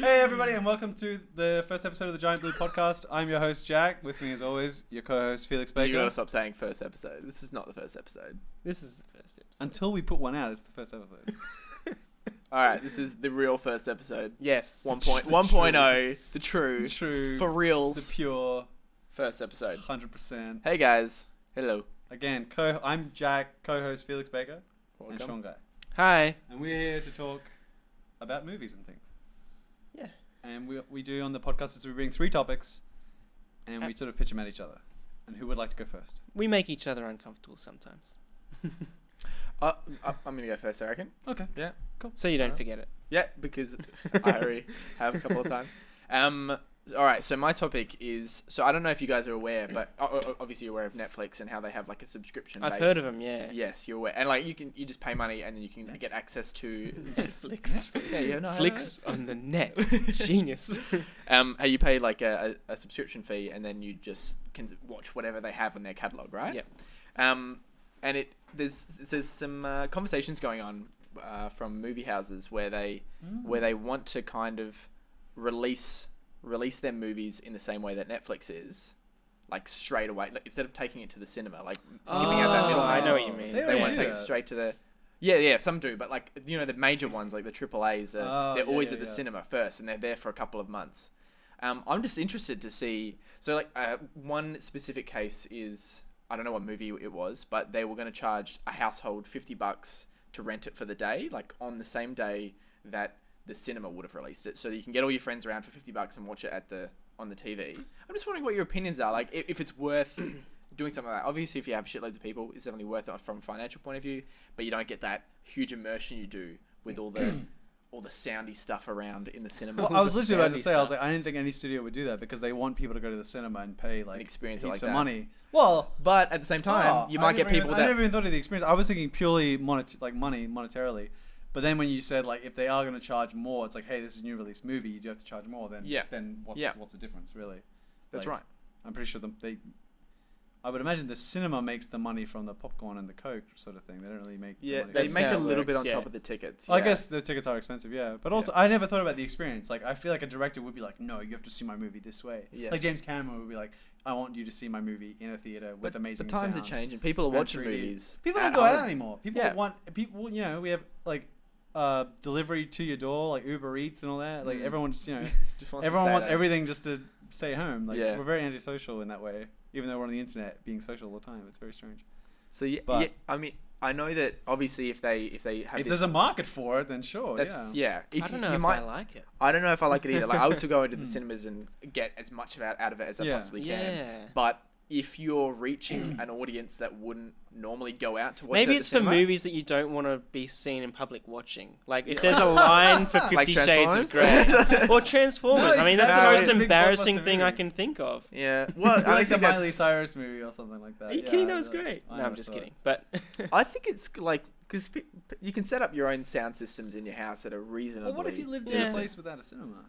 Hey everybody, and welcome to the first episode of the Giant Blue Podcast. I'm your host Jack. With me, as always, your co-host Felix Baker. You gotta stop saying first episode. This is not the first episode. This is the first episode. Until we put one out, it's the first episode. All right, this is the real first episode. Yes. 1.0, the true, for reals, the pure, first episode. 100%. Hey guys, hello. Again, I'm Jack, co-host Felix Baker, Welcome. and Sean Guy, Hi. and we're here to talk about movies and things. Yeah. And we do on the podcast is we bring 3 topics, and we sort of pitch them at each other. And who would like to go first? We make each other uncomfortable sometimes. I'm gonna go first, I reckon. Okay. Yeah. Cool. So you don't forget it. Yeah, because I already have a couple of times. All right, so my topic is... So I don't know if you guys are aware, but obviously you're aware of Netflix and how they have like a subscription base. I've heard of them, yeah. Yes, you're aware. And like you just pay money and then you can get access to... Netflix. Yeah, no, Flicks on the net. Genius. How you pay like a subscription fee and then you just can watch whatever they have in their catalog, right? Yeah. And there's some conversations going on from movie houses where they want to kind of release their movies in the same way that Netflix is, like straight away, like, instead of taking it to the cinema, like skipping out that middle. I know what you mean. They want to take it straight to the... Yeah, some do, but like, you know, the major ones, like the AAAs, they're always at the cinema first, and they're there for a couple of months. I'm just interested to see... So like, one specific case is... I don't know what movie it was, but they were going to charge a household $50 to rent it for the day, like on the same day that the cinema would have released it, so that you can get all your friends around for $50 and watch it on the TV. I'm just wondering what your opinions are, like if it's worth doing something like that. Obviously, if you have shitloads of people, it's definitely worth it from a financial point of view, but you don't get that huge immersion you do with all the soundy stuff around in the cinema. Well, I was literally about to say, I was like, I didn't think any studio would do that because they want people to go to the cinema and pay like experience heaps like of that. money. Well, but at the same time, you might get people I never even thought of the experience. I was thinking purely monetarily. But then when you said like if they are going to charge more, it's like, hey, this is a new release movie, you do have to charge more. Then what's the difference really? That's like, right. I'm pretty sure I would imagine the cinema makes the money from the popcorn and the Coke sort of thing. They don't really make. Yeah, the money. they make a little bit works, on top of the tickets. I guess the tickets are expensive, yeah. But also, I never thought about the experience. Like, I feel like a director would be like, no, you have to see my movie this way. Yeah. Like, James Cameron would be like, I want you to see my movie in a theater with amazing sound. But times are changing. People are watching movies. People don't go out anymore. People, you know, we have, like, delivery to your door, like Uber Eats and all that. Like, everyone just, you know, everyone wants everything just to stay home. Like, we're very antisocial in that way. Even though we're on the internet being social all the time. It's very strange. So, I mean... I know that obviously if there's a market for it, then sure. Yeah. I don't know if I like it. I don't know if I like it either. Like I would still go into the cinemas and get as much out of it as I possibly can. Yeah. But if you're reaching an audience that wouldn't normally go out to watch maybe it it's at the for cinema, movies that you don't want to be seen in public watching. Like if there's a line for 50 Like Shades of Grey or Transformers. No, I mean, that's the most embarrassing blockbuster thing movie. I can think of. Yeah. Well, I like the Miley Cyrus movie or something like that. Are you kidding? That was great. No, I'm just kidding. But I think it's like because you can set up your own sound systems in your house that are reasonably. Well, what if you lived in a place without a cinema?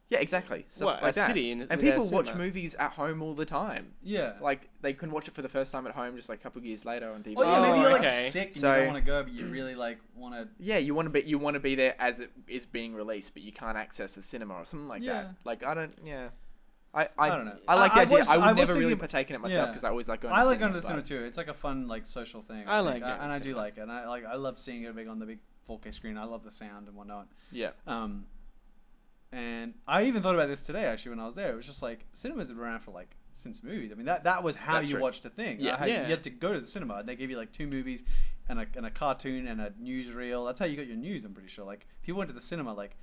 Yeah, exactly. Stuff like a that. city and people watch movies at home all the time. Yeah. Like, they can watch it for the first time at home just like a couple of years later on TV. Oh, yeah, maybe you're like okay. sick and you don't want to go, but you really like want to... Yeah, you want to be there as it is being released, but you can't access the cinema or something like that. Like, I don't know. I don't know. I like the idea. I would never really partake in it myself because I always like going to the cinema. I like going to the cinema too. It's like a fun like social thing. I like it. And I do like it. And I love seeing it on the big 4K screen. I love the sound and whatnot. Yeah. And I even thought about this today, actually, when I was there. It was just like, cinemas have been around for like, since movies. I mean, that was how you watched a thing. Yeah. You had to go to the cinema. And they gave you like 2 movies and a cartoon and a newsreel. That's how you got your news, I'm pretty sure. Like, people went to the cinema like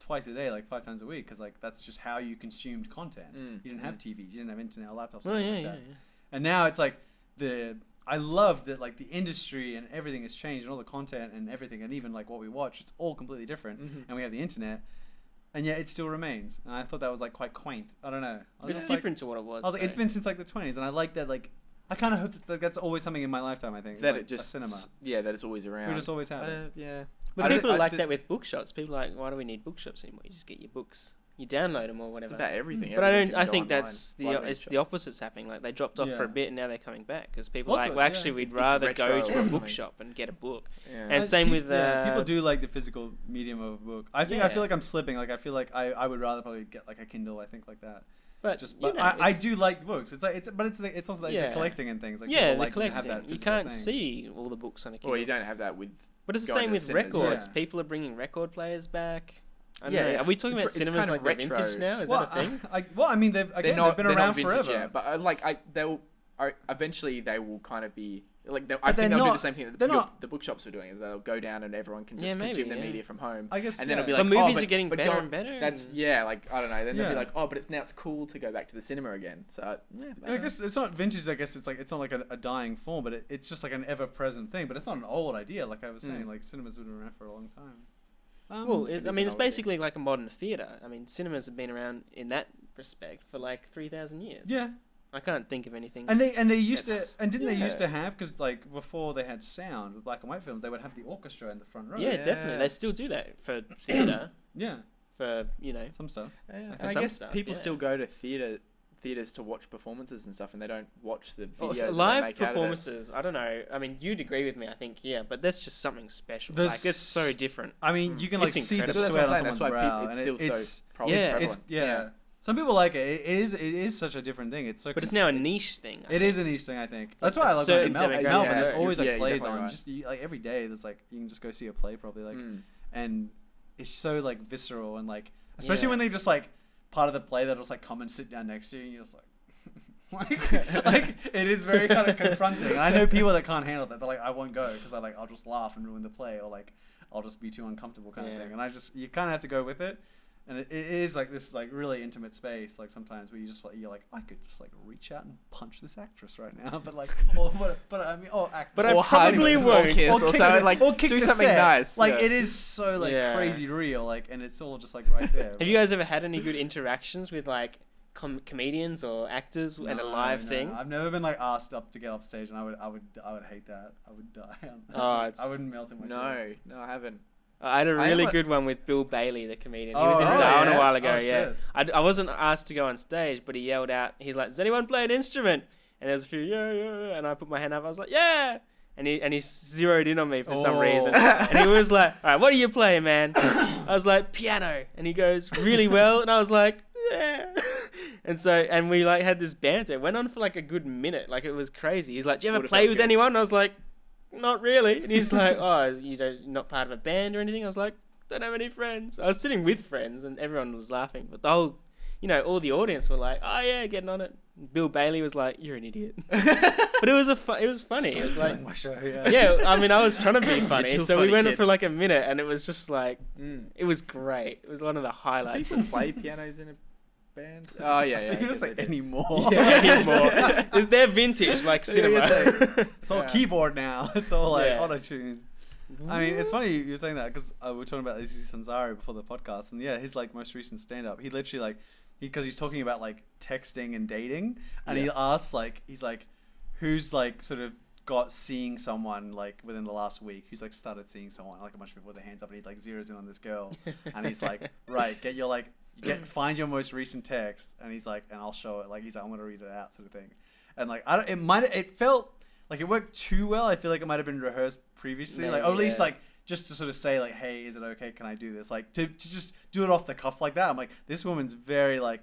twice a day, like 5 times a week, because like, that's just how you consumed content. You didn't have TVs, you didn't have internet or laptops. Yeah. And now it's like, I love that like the industry and everything has changed and all the content and everything and even like what we watch, it's all completely different. And we have the internet. And yet it still remains. And I thought that was like quite quaint. I don't know. It's different to what it was. I was like, it's been since like the 20s. And I like that, like, I kind of hope that that's always something in my lifetime, I think. That like it just... cinema. Yeah, that it's always around. We just always have it. Yeah. But people are like that with bookshops. People are like, why do we need bookshops anymore? You just get your books You download them or It's whatever. about everything. But Everything I can think go online. that's Library it's the shops. opposite's happening. Like they dropped off for a bit and now they're coming back because people Well, are like, well, actually, we'd It's rather go retro to or a something. bookshop and get a book. Yeah. And same with people do like the physical medium of a book. I Yeah. feel like I'm slipping. Like I feel like I would rather probably get like a Kindle. I think like that. but I do like books. It's also like Yeah. the collecting and things. Like yeah, people the like to have collecting. that You physical can't thing. see all the books on a Kindle. Well, you don't have that with. But it's the going same to with cinemas, records. yeah. People are bringing record players back. I don't Yeah, know. yeah. Are we talking about It's cinemas kind of like they're retro. vintage now? Is Well, that a thing? I mean, they've been around vintage forever. yet, but they'll eventually they will kind of be like. I But think they're they'll do not- the same thing that they're not- the bookshops are doing. Is they'll go down and everyone can Yeah, just maybe, consume their yeah. media from home. I guess. And then it'll be But like, movies oh, are getting better and better. That's and- like I don't know. Then they'll be Yeah. like, oh, but it's now it's cool to go back to the cinema again. So yeah, I guess it's not vintage. I guess it's not like a dying form, but it's just like an ever present thing. But it's not an old idea. Like I was saying, like cinemas have been around for a long time. Well, it is I an mean, it's old idea. basically like a modern theatre. I mean, cinemas have been around in that respect for like 3,000 years. Yeah, I can't think of anything. and they used to It's- didn't they used yeah. to have, because like before they had sound with black and white films, they would have the orchestra in the front row. yeah, Yeah. definitely. They still do that for theatre. Yeah, For some stuff. Yeah, For and I some guess stuff, people yeah. still go to theaters to watch performances and stuff, and they don't watch the Oh, videos. that they live make out of it. performances. I don't know. I mean, you'd agree with me, I think, yeah, but that's just something special. There's Like it's so different. I mean, you can like It's see the incredible. That's sweat what on I'm saying. someone's That's why brow, it's and still it's so probably yeah, prevalent. yeah. Some people like it. It is such a different thing. It's so. But it's now a niche thing. I It think. is a niche thing, I think. That's why a I love going certain to Melbourne. demographic. Melbourne, Yeah, there's always like you're plays definitely on. right. Just like every day, there's like you can just go see a play probably like, Mm. and it's so like visceral and like especially Yeah. when they just like part of the play they'll just like come and sit down next to you and you're just like. like it is very kind of confronting. And I know people that can't handle that. They're like, I won't go because I'll just laugh and ruin the play, or like I'll just be too uncomfortable kind of Yeah. thing. And you kind of have to go with it. And it is like this like really intimate space, like sometimes where you're like I could just like reach out and punch this actress right now, but like act. But I Or hug, probably or won't. kiss, or kick something the- like or kick do the something set. nice. Like yeah. it is so like Yeah. crazy real, like, and it's all just like right there. Have you guys ever had any good interactions with like comedians or actors and a live thing? I've never been like asked up to get off stage, and I would hate that. I would die. Oh, it's- I wouldn't melt in my chair. No, I haven't. I had a I really want- good one with Bill Bailey, the comedian. He Oh, was in really? Darwin Yeah? a while ago, Oh, yeah. shit. I wasn't asked to go on stage, but he yelled out, he's like, does anyone play an instrument? And there's a few, yeah. And I put my hand up, I was like, yeah. And he zeroed in on me for some Oh. reason. And he was like, all right, what do you play, man? I was like, piano. And he goes, really well. And I was like, yeah. And we like had this banter. It went on for like a good minute. Like it was crazy. He's like, do you ever Would've play felt with good. anyone? And I was like, not really. And he's like, oh, you're not part of a band or anything? I was like, don't have any friends. I was sitting with friends and everyone was laughing. But the whole, all the audience were like, oh yeah, getting on it. Bill Bailey was like, you're an idiot. But it was it was funny. It was like, Stealing my show, yeah. yeah, I mean, I was trying to be funny. too So funny, we went kid. for like a minute and it was just like, Mm. it was great. It was one of the Do highlights. people play pianos in a band? Oh yeah, yeah. You're I just guess like they do. anymore. Yeah, anymore. They're vintage, like cinema. It's all Yeah. keyboard now. It's all like Yeah. auto-tune. I mean, it's funny you're saying that because we were talking about Aziz Ansari before the podcast, and yeah, his like most recent stand-up, he literally like because he's talking about like texting and dating, and he Yeah. asks like he's like, who's like sort of got seeing someone like within the last week, who's like started seeing someone, like a bunch of people with their hands up, and he like zeroes in on this girl, and he's like, right, find your most recent text, and he's like, and I'll show it, like he's like, I'm gonna read it out, sort of thing, and like it felt like it worked too well. I feel like it might have been rehearsed previously, like, or at Maybe, least yeah. like just to sort of say like, hey, is it okay? Can I do this? Like to just do it off the cuff like that. I'm like, this woman's very like,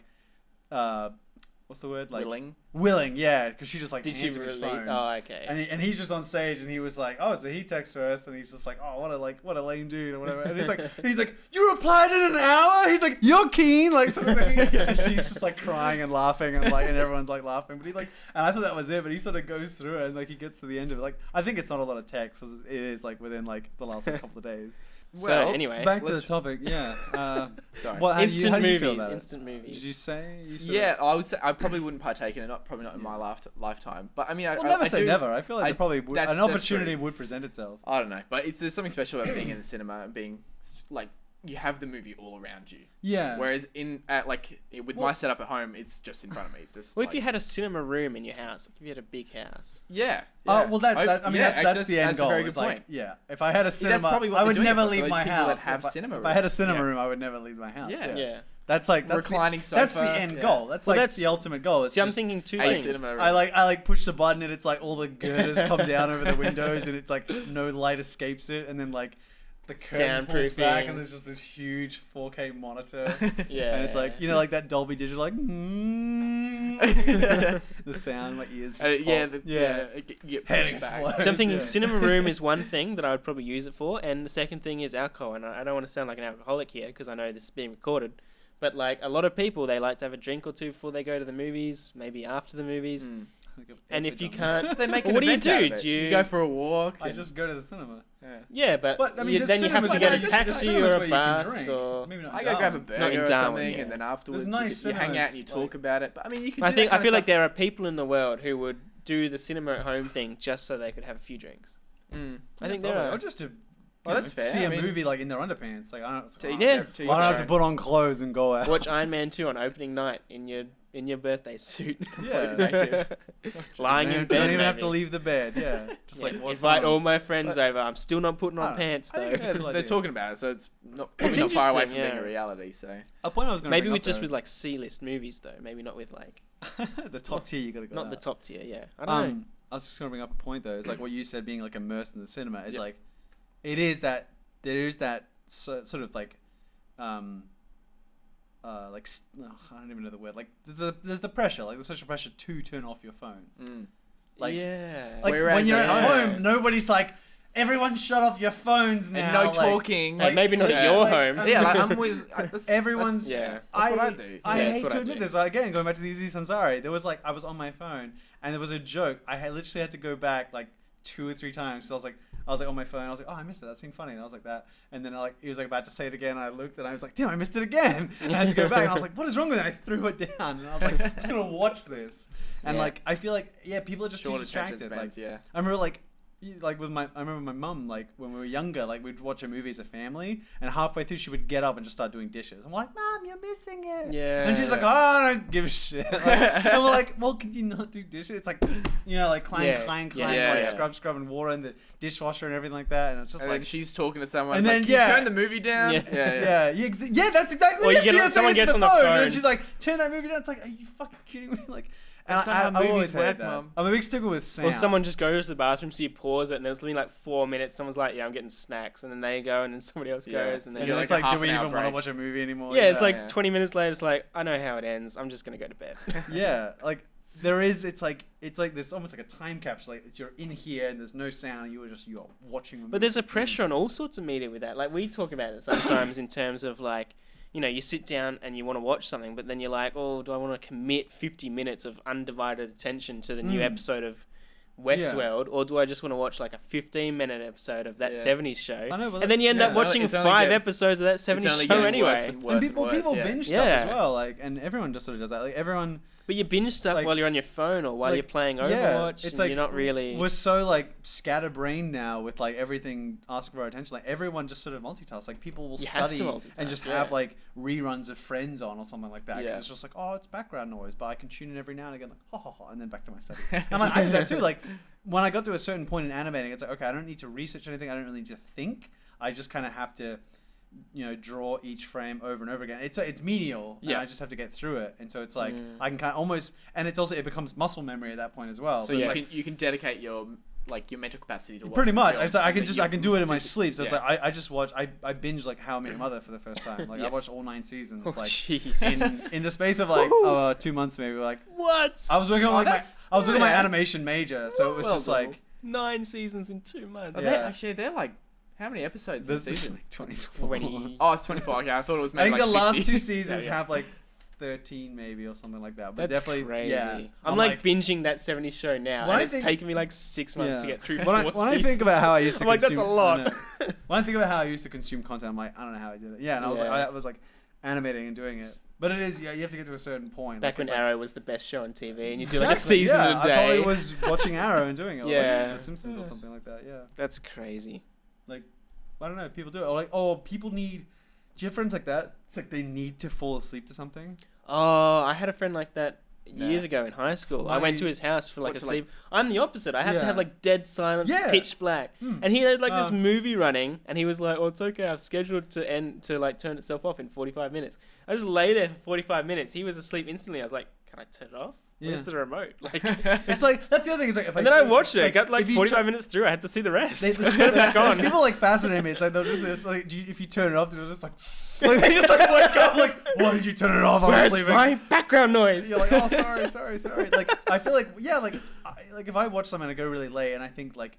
what's the word? Like willing, yeah, because she just like Did she hands him his really? phone. Oh, okay. And he's just on stage, and he was like, "Oh, so he texts first," and he's just like, "Oh, what a lame dude," or whatever. And he's like, "You replied in an hour?" He's like, "You're keen," like sort of thing. And she's just like crying and laughing, and everyone's like laughing. But and I thought that was it. But he sort of goes through it, and like he gets to the end of it. Like I think it's not a lot of text, 'cause it is like within like the last like, couple of days. So anyway, back to the topic. Yeah. Sorry. How instant do you movies. feel about it? Instant movies. Did you say? Yeah, I would say I probably wouldn't partake in it. Probably not in my lifetime. But I mean, Well, never say do, never. I feel like I- there probably would, that's an opportunity true. would present itself. I don't know, but there's something special about being in the cinema and being like you have the movie all around you. Yeah. Whereas with my setup at home, it's just in front of me. It's just. Well, like, if you had a cinema room in your house, like if you had a big house. Yeah. Well, that's the end That's goal. a very good It's like, point. yeah, if I had a cinema, probably what I they're would doing never for leave those my people that house. have if cinema if I had a rooms. cinema Yeah. room, I would never leave my house. Yeah. Yeah. That's like reclining sofa. That's the end goal. That's Well, like that's- the ultimate goal. It's See, I'm just, thinking two a things. cinema room. I like push the button and it's like all the girders come down over the windows and it's like no light escapes it, and then like the curtain pulls back Soundproofing. and there's just this huge 4K monitor. Yeah. And it's like, you know, like that Dolby Digital, like the sound, my ears just pop. Get Head pushed back. explodes. So I'm thinking Yeah. cinema room is one thing that I would probably use it for, and the second thing is alcohol. And I don't want to sound like an alcoholic here because I know this is being recorded, but like a lot of people, they like to have a drink or two before they go to the movies, maybe after the movies. Mm. And if you can't, They make Well, an what do you event out do? of it. Do you- go for a walk? I and- just go to the cinema. yeah, but But I mean, then you have to get a there's taxi cinemas or where a you can bus drink. or. Maybe not I go grab a Darwin. burger Not in or Darwin, something, yeah. and then afterwards There's nice you hang out cinemas, and you talk like- about it. But I mean, you can. I do think that I kind feel of like stuff. there are people in the world who would do the cinema at home thing just so they could have a few drinks. I think there Probably. are. Or just to Well, that's fair. see I a mean- movie like in their underpants. Like I don't. To each Yeah. their- to each Why don't I their have to own. put on clothes and go out? Watch Iron Man 2 on opening night in your birthday suit. Yeah. Lying in Don't bed. even have to maybe. leave the bed. Yeah. Just Yeah, like what's invite on? all my friends over. I'm still not putting I on don't know. pants I think though. it's a Yeah, cool they're idea. talking about it, so it's not It's probably not far away interesting, from being yeah. a reality. So A point I was going Maybe to with just with like C-list movies though. Maybe not with like the top tier. You got to go. not the out. top tier. Yeah, I don't know. I was just going to bring up a point though. It's like what you said, being like immersed in the cinema. Is Yep. like, it is that there is that sort of like, I don't even know the word. Like there's the pressure, like the social pressure to turn off your phone. Like- yeah. Like Whereas when you're at yeah. home, nobody's like, everyone shut off your phones now. and no like, talking. Like, maybe not at yeah, your like, home. Yeah, like I'm with Everyone's. yeah. That's what I do. I Yeah, that's hate what to I admit do. this. Again, going back to the Easy Sansari, there was like I was on my phone and there was a joke. I had literally had to go back like 2 or 3 times. So I was like on my phone. I was like, oh, I missed it. That seemed funny. And I was like that. And then he was like about to say it again. And I looked and I was like, damn, I missed it again. And I had to go back. And I was like, what is wrong with it? I threw it down. And I was like, I'm just gonna watch this. And Yeah. like I feel like people are just too Short attention distracted. spans, Like yeah. I remember I remember my mum, like when we were younger, like we'd watch a movie as a family, and halfway through she would get up and just start doing dishes. I'm like, Mom, you're missing it. Yeah. And she was like, oh, I don't give a shit. Like, and we're like, well, could you not do dishes? It's like, you know, like clang, Yeah. clang, Yeah. clang, Yeah, like yeah. scrub and water in the dishwasher and everything like that. And it's just And like, then she's talking to someone. And like, then, "Can you yeah. turn the movie down. Yeah. yeah, that's exactly Or you it. get She on- has someone to answer gets the on the phone. And then phone. she's like, turn that movie down. It's like, are you fucking kidding me? Like, and That's not how I always movies hate work, that. Mum. I'm a big sticker with sound. Or someone just goes to the bathroom, so you pause it, and there's something like 4 minutes. Someone's like, "Yeah, I'm getting snacks," and then they go, and then somebody else Yeah. goes, and then And You then get it's like a like, do half we an even hour want to break. watch a movie anymore? yeah, it's like Yeah. 20 minutes later. It's like, I know how it ends. I'm just gonna go to bed. Yeah, like there is. It's like this almost like a time capsule. Like you're in here and there's no sound. And you're watching. The But there's a movie. pressure on all sorts of media with that. Like we talk about it sometimes in terms of like, you know, you sit down and you want to watch something, but then you're like, oh, do I want to commit 50 minutes of undivided attention to the new episode of Westworld, or do I just want to watch like a 15-minute episode of that Yeah. 70s show? I know, but And then you end yeah, up it's only- watching it's only 5 getting- episodes of that It's 70s only show getting anyway. worse and worse And people and worse, yeah. binge stuff Yeah. as well. Like, and everyone just sort of does that. Like everyone. But you binge stuff Like- while you're on your phone or while like, you're playing yeah, Overwatch. it's and like you're not really. We're so like scatterbrained now with like everything asking for our attention. Like everyone just sort of multitasks. Like people will You have study to multitask, and just yeah. have like reruns of Friends on or something like that. Because Yeah. it's just like, oh, it's background noise, but I can tune in every now and again, like ha ha ha, and then back to my study. And like I do that too. Like when I got to a certain point in animating, it's like, okay, I don't need to research anything. I don't really need to think. I just kind of have to, you know, draw each frame over and over again. It's menial. Yeah. And I just have to get through it. And so it's like Mm. I can kind of almost, and it's also it becomes muscle memory at that point as well. So it's you like, can dedicate your mental capacity to watch pretty the much. film, It's like I and can then just you- I can do it in my sleep. So it's yeah. like I just watch I binge like How I Met Your Mother for the first time. Like Yeah. I watched all 9 seasons. Oh, Like jeez. in the space of like 2 months maybe. Like What? I was working on Oh, like my that's- I was working on my yeah. animation major, so it was Well just done. like 9 seasons in 2 months. Are Yeah. actually, they're like, how many episodes in this the is season? like 20. 20. Oh, it's 24. Okay, I thought it was I maybe think like the last 50. 2 seasons Yeah, yeah. have like 13 maybe or something like that. But That's definitely crazy. yeah. I'm like binging that 70s show now, When and I it's think- taken me like 6 months to Yeah. get through when I 4 think seasons. about how I used to I'm like, that's consume, a lot. I know. When I think about how I used to consume content, I'm like, I don't know how I did it. Yeah, and I was like, Yeah. I was like animating and doing it. But it is, yeah, you have to get to a certain point. Back like, when it's like- Arrow was the best show on TV, and you do like a Exactly, season yeah, a I probably day. was watching Arrow and doing it. Or Yeah. like The Simpsons or something like that. Yeah. That's crazy. Like, I don't know. People do it. Or like, oh, people need. Do you have friends like that? It's like they need to fall asleep to something. Oh, I had a friend like that years ago in high school. I My- went to his house for like a What's it sleep. I'm the opposite. I have to Yeah. have like dead silence, Yeah. pitch black. Hmm. And he had like this Uh. movie running, and he was like, "Oh, it's okay. I've scheduled to end to like turn itself off in 45 minutes." I just lay there for 45 minutes. He was asleep instantly. I was like, "Can I turn it off? Where's Yeah. the remote?" Like, It's like that's the other thing. It's like if and then I watched it. I like, got like if you 45 minutes through. I had to see the rest. They, Let's get it back on. People like fascinate me. It's like they'll just it's like if you turn it off, they're just like they just like wake up like, why did you turn it off? I was Where's sleeping. my background noise? You're like, oh, sorry. Like I feel like like if I watch something and I go really late and I think like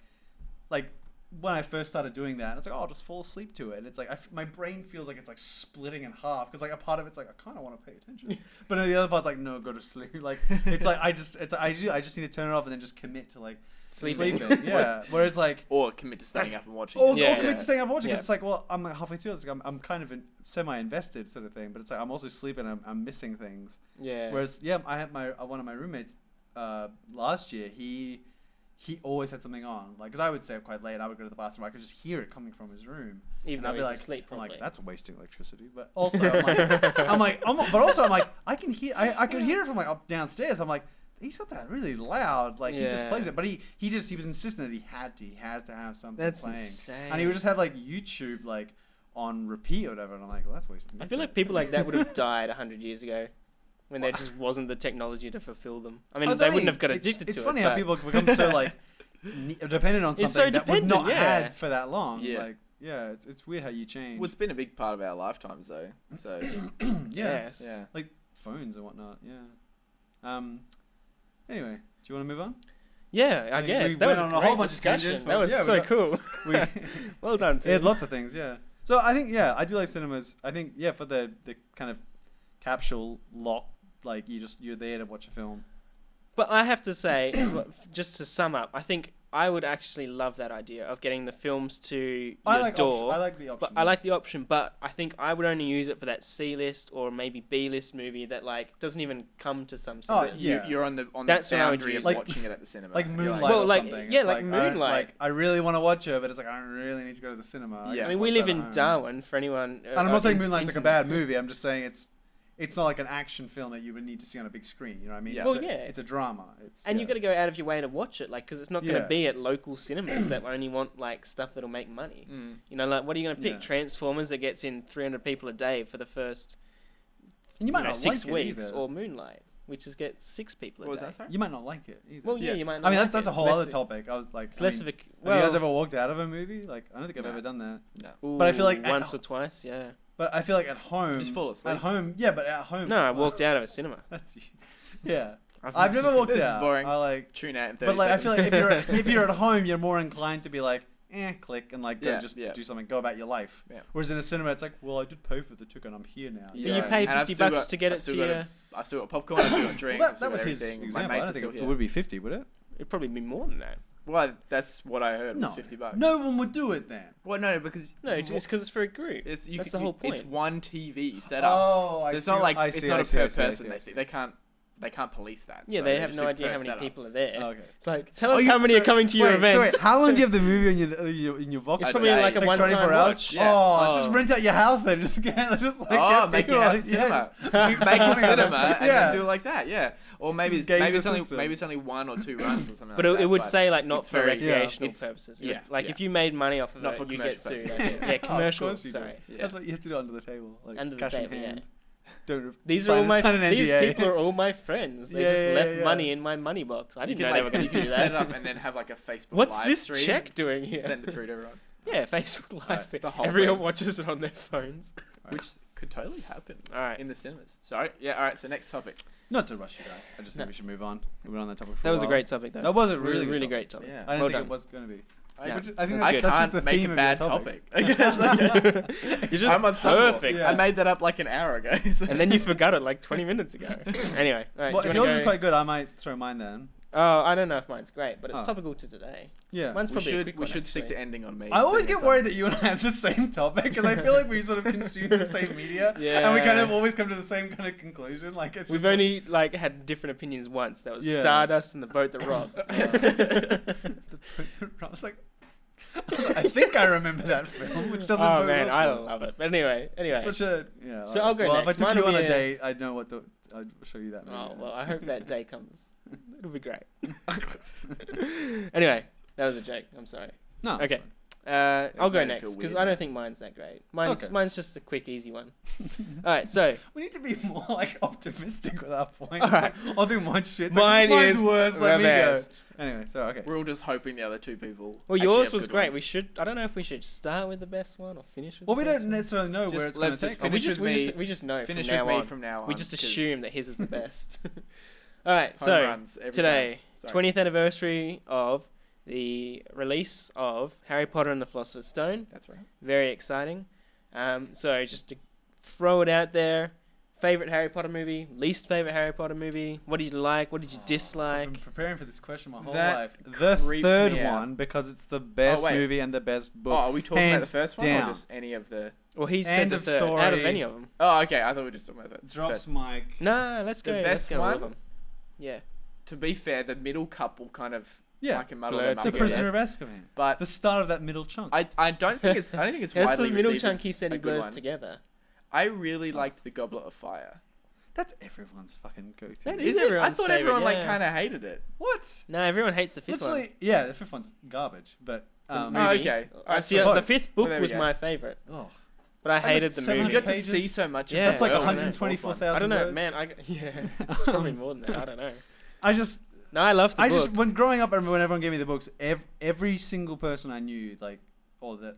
when I first started doing that, it's like, oh, I'll just fall asleep to it. And it's like my brain feels like it's like splitting in half because like a part of it's like I kind of want to pay attention, but then the other part's like, no, go to sleep. Like it's like I just need to turn it off and then just commit to like Sleeping. Yeah. Whereas like. Or commit to staying up and watching. Or Yeah, commit yeah. to staying up and watching Yeah. because it's like, well, I'm like halfway through. It's like I'm kind of semi-invested sort of thing, but it's like I'm also sleeping. I'm missing things. Yeah. Whereas I had one of my roommates last year. He always had something on, like because I would stay up quite late. And I would go to the bathroom. I could just hear it coming from his room. Even And though I'd be he's like, asleep I'm properly. like, that's wasting electricity. But also, but also I'm like, I can hear. I could hear it from like up downstairs. I'm like, he's got that really loud. Like he just Yeah. plays it, but he was insistent that he has to have something That's playing. insane. And he would just have like YouTube like on repeat or whatever. And I'm like, well, that's wasting. I feel like people like that would have died 100 years ago when there just wasn't the technology to fulfill them. I mean, they wouldn't have got addicted to it. It's funny how people become so like dependent on It's something so that we've not dependent, yeah. had for that long. Yeah. Like, yeah, it's weird how you change. Well, it's been a big part of our lifetimes, though. So Yes. yeah. Like phones and whatnot. Yeah. Anyway, do you want to move on? Yeah, I I think guess. we That was went a on a whole great bunch of discussion. tangents, That but was yeah, we so got- cool. We Well done, it Tim. had lots of things. Yeah. So I think I do like cinemas. I think for the kind of capsule lock, like you're there to watch a film. But I have to say, just to sum up, I think I would actually love that idea of getting the films to your door. I like the option. But I like the option, but I think I would only use it for that C-list or maybe B-list movie that like doesn't even come to some Oh, cinemas. yeah. You're on the That's the what I would boundary of use. Like- watching it at the cinema. like You're Moonlight Well, or like- something. yeah, It's like I don't- Moonlight. I really want to watch it, but it's like I don't really need to go to the cinema. Yeah. I mean, we live in Darwin for anyone. And I'm not saying in- Moonlight's like a into- bad movie. I'm just saying it's not like an action film that you would need to see on a big screen. You know what I mean? Yeah. It's Well, a, yeah. It's a drama. And you've got to go out of your way to watch it, like, because it's not going to Yeah. be at local cinemas that only want like stuff that'll make money. Mm. You know, like, what are you going to pick? Yeah. Transformers that gets in 300 people a day for the first And you might know, not 6 like weeks, it either. or Moonlight, which is get 6 people a What was day. that, sorry? You might not like it either. Well, yeah, Yeah. you might. I Not mean, like that's a it. whole It's other less- topic. I was like, It's less of a. have you guys well, ever walked out of a movie? Like, I don't think I've No. ever done that. No. But I feel like at- once or twice, yeah. But I feel like at home, Just fall asleep. At home, yeah, but at home. No, I walked out of a cinema. That's yeah. I've never walked This is out. boring. I like, Tune out in 30 but like I seconds. feel like if you're at home, you're more inclined to be like, click and like go Yeah, just yeah. do something, go about your life. Yeah. Whereas in a cinema, it's like, well, I did pay for the ticket, I'm here now. But you pay And I've $50 still to get I've it still to got your. I've still got popcorn, I've still got drinks, Well, I've still that was got his everything. My example. I mates don't are think still it here. would be 50, would it? It'd probably be more than that. Well, that's what I heard No, was $50. no one would do it then. Well, no, because No, it's because it's for a group. it's That's the whole point. It's one TV setup. Oh, I So it's see. not like I it's see, not I a see, per I see, I person. see, I see. They can't police that. Yeah, So they have just no do idea per how many setup. people are there. Okay. It's like, tell us Oh, how many so- are coming to your wait, event. So wait, how long do you have the movie in your box? It's A probably day. like a Like one-time 24 hours? watch. Yeah. Oh, Oh. just rent out your house then. Just get like Oh, get make people your on- house a cinema. yeah, Make just- a cinema and Yeah. then do it like that. Yeah, or maybe Just game maybe the it's only system. maybe it's only 1 or 2 runs or something. But like it would that, say like not it's for very- recreational it's- purposes. yeah, Like yeah. if you made money off of Not it, for you get commercial sued. purposes. That's it. Yeah, Oh, of commercial. course you do. Sorry. Yeah. That's what you have to do under the table, like Under the cash table, in yeah. hand. Don't These sign are all a- my. sign an These NDA. people are all my friends. They Yeah, just yeah, left yeah. money in my money box. I You didn't can know they were going you to do can set it that. up and then have like a Facebook What's live this stream. check doing here? Send it through to everyone, Yeah, Facebook Live. Right, the whole Everyone thing. watches it on their phones. which could totally happen All right. in the cinemas. Sorry. Yeah. All right. So next topic. Not to rush you guys. I just think No. we should move on. We've been on that topic for That a was a while. great topic, though. That was a really, really, really good great topic. topic. Yeah. I didn't Well think done. it was going to be. I, Yeah. Which, I think That's good. that's can't just the make theme a of bad your topic. topics. I guess. You're just I'm unstoppable. perfect. Yeah. I made that up like an hour ago. So- And then you forgot it like 20 minutes ago. Anyway, all right, Well, do if you yours wanna is go? quite good, I might throw mine then. Oh, I don't know if mine's great, but it's Oh. topical to today. Yeah. Mine's we probably a should quick we one, should stick to actually. ending on me. I always saying get worried that you and I have the same topic because I feel like we sort of consume the same media, and we kind of always come to the same kind of conclusion. Like it's We've just only like had different opinions once. That was Yeah. Stardust and the boat that rocked. I was like, I think I remember that film, which doesn't. Oh bode man, well I for it. love it. But anyway. It's such a yeah. So I'll go well, next. if I took Mine you will on be a a- date, I'd know what to I'd show you that movie. Oh then. well, I hope that day comes. It'll be great. Anyway, that was a joke. I'm sorry. No. Okay. it's fine. I'll go made it next feel because weird, I don't man. think mine's that great. Mine's Okay. mine's just a quick, easy one. All right, so We need to be more like optimistic with our points. All right. Like, I'll do mine shit. It's mine like, mine's is worse. the Let me best. go. Anyway, so okay. We're all just hoping the other two people. Well, actually yours have was good great. ones. We should. I don't know if we should start with the best one or finish with. Well, the we best don't one. necessarily know Just where it's going let's to just take. finish with me. we just know Finish from now with me on. from now on. We just 'cause assume that his is the best. All right, home so runs every today, time. Sorry. 20th anniversary of the release of Harry Potter and the Philosopher's Stone. That's right. Very exciting. So just to throw it out there, favorite Harry Potter movie, least favorite Harry Potter movie. What did you like? What did you I've dislike? been preparing for this question my whole That life. The creeped third me out. one because it's the best wait. movie and the best Oh, book. are we talking about Hands the first one down. or just any of the? Well, he said End the of third out of story. any of them. Oh, okay. I thought we were just talking about that. Drops First. mic. Nah, let's The go. best let's go all one? of them. Yeah. To be fair, the middle couple kind of Yeah. I can muddle Blurred them up. The a bit. Prisoner of Azkaban. But The start of that middle chunk. I don't think it's That's widely the middle received chunk as he said a he good blurs one. together. I really liked the Goblet of Fire. That's everyone's fucking go-to. That Is is it? I everyone's thought favourite, everyone like yeah. kind of hated it. What? No, everyone hates the fifth Literally, yeah, the fifth one's garbage. But Oh, movie. okay. I see. Both. The fifth book Well, there we was go. my favorite, oh, but I That's hated like the 700 You movie. got to pages? see so much. Yeah. of that's like the world in the 124,000 I don't know, words. man. Yeah, it's probably more than that. I don't know. I just, No, I love the I book. just when growing up, I remember when everyone gave me the books, every single person I knew, like, or that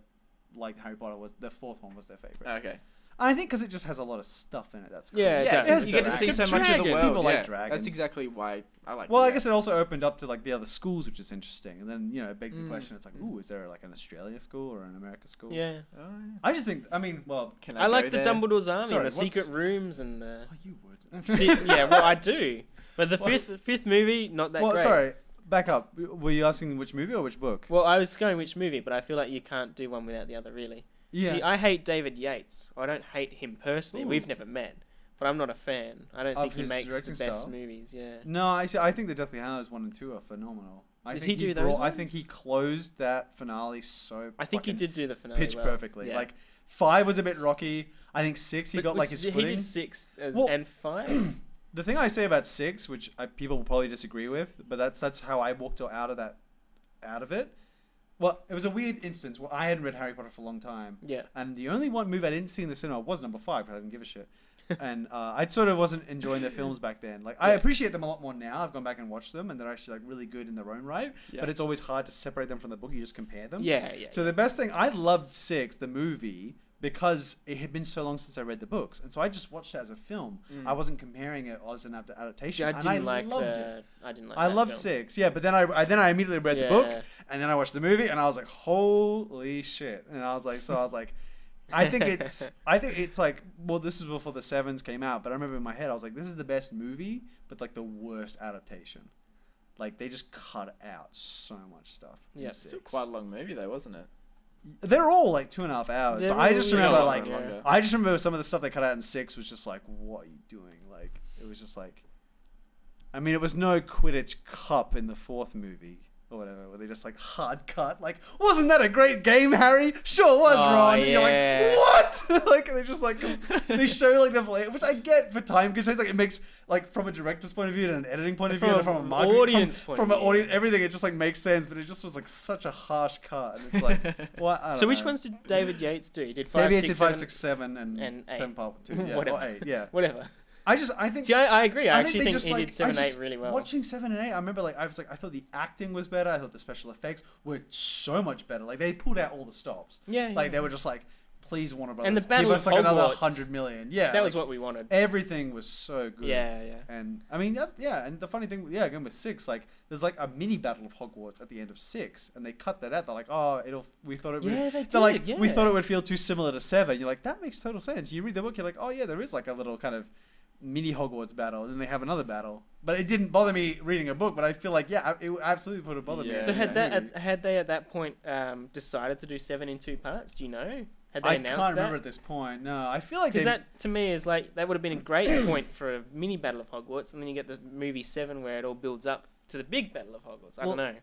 liked Harry Potter, was the fourth one was their favorite. Okay. I think because it just has a lot of stuff in it. That's cool. Yeah, it Yeah, does. you get to see so Dragons. much of the world. People like yeah. dragons. That's exactly why I like. Well, it. I guess it also opened up to like the other schools, which is interesting. And then it begged the Mm. question. It's like, ooh, is there like an Australia school or an America school? Yeah, Oh, yeah. I just think. I mean, well, Can I like go the there? Dumbledore's army Sorry, and the what's- secret rooms and the. oh, you would. See, yeah, well, I do. But the Well- fifth movie, not that well, great. sorry. Back up. Were you asking which movie or which book? Well, I was going which movie, but I feel like you can't do one without the other, really. Yeah. See, I hate David Yates. I don't hate him personally. Ooh. We've never met, but I'm not a fan. I don't Of think he his makes the directing best style? movies. Yeah. No, I see. I think the Deathly Hallows 1 and 2 are phenomenal. I Did think he do those I think ones? he closed that finale so. I think he fucking did do the finale pitch well. perfectly. Yeah. Like 5 was a bit rocky. I think 6 he But got like was- his He footing. did 6 Well- and 5. The thing I say about 6, which people will probably disagree with, but that's how I walked out of it. Well, it was a weird instance. Well, I hadn't read Harry Potter for a long time, Yeah. and the only one movie I didn't see in the cinema was number 5 because I didn't give a shit. And I sort of wasn't enjoying their films back then. Like I Yeah. appreciate them a lot more now. I've gone back and watched them, and they're actually like really good in their own right. Yeah. But it's always hard to separate them from the book. You just compare them. Yeah, yeah. So the best thing, I loved 6, the movie, because it had been so long since I read the books, and so I just watched it as a film. I wasn't comparing it as an adaptation. See, I and didn't like loved the. it. I didn't like. I that loved film. 6, yeah, but then I immediately read the Yeah. book, and then I watched the movie, and I was like, holy shit! And I was like, I think it's like, well, this is before the 7s came out, but I remember in my head I was like, this is the best movie, but like the worst adaptation. Like they just cut out so much stuff. in Yeah. Still 6. quite a long movie though, wasn't it? They're all like 2.5 hours, They're but I just all remember really like long, yeah. I just remember some of the stuff they cut out in 6 was just like, what are you doing? Like it was just like, I mean, it was no Quidditch Cup in the 4th movie or whatever, where they just like hard cut. Like, wasn't that a great game, Harry? Sure was, Oh, Ron. And you're yeah. like, what? Like they just like they show like the which I get for time constraints. Like it makes like from a director's point of view and an editing point of view, and from a marketing audience point from of an view. audience, everything. It just like makes sense, but it just was like such a harsh cut, and it's like, what? I don't So which know. ones did David Yates do? He did 5, David Yates 6, did 5, 7, 6, 7, and and 7 8. part 2. Yeah, Whatever. or 8. Yeah. whatever. I think. See, I agree. I think actually they think just, he like, did 7 and I 8 just- really well. Watching 7 and 8, I remember like I thought the acting was better. I thought the special effects were so much better. Like they pulled out all the stops. Yeah, Like yeah. they were just like, please Warner Brothers, And the Battle give us of like another Hogwarts. 100 million. Yeah, that was like, what we wanted. everything was so good. Yeah, yeah. And I mean, yeah, and the funny thing, yeah, again with 6, like there's like a mini Battle of Hogwarts at the end of 6, and they cut that out. They're like, oh, we thought it would. Yeah, they They're like, did, we yeah. thought it would feel too similar to 7. You're like, that makes total sense. You read the book, you're like, oh yeah, there is like a little kind of mini Hogwarts battle, and then they have another battle. But it didn't bother me reading a book. But I feel like, yeah, it absolutely would have bothered me. Yeah. So in had the that movie. had they at that point decided to do 7 in 2 parts? Do you know? Had they I announced can't that? remember at this point. No, I feel like Because they. that to me is like that would have been a great point for a mini Battle of Hogwarts, and then you get the movie 7 where it all builds up to the big Battle of Hogwarts. I Well, don't know.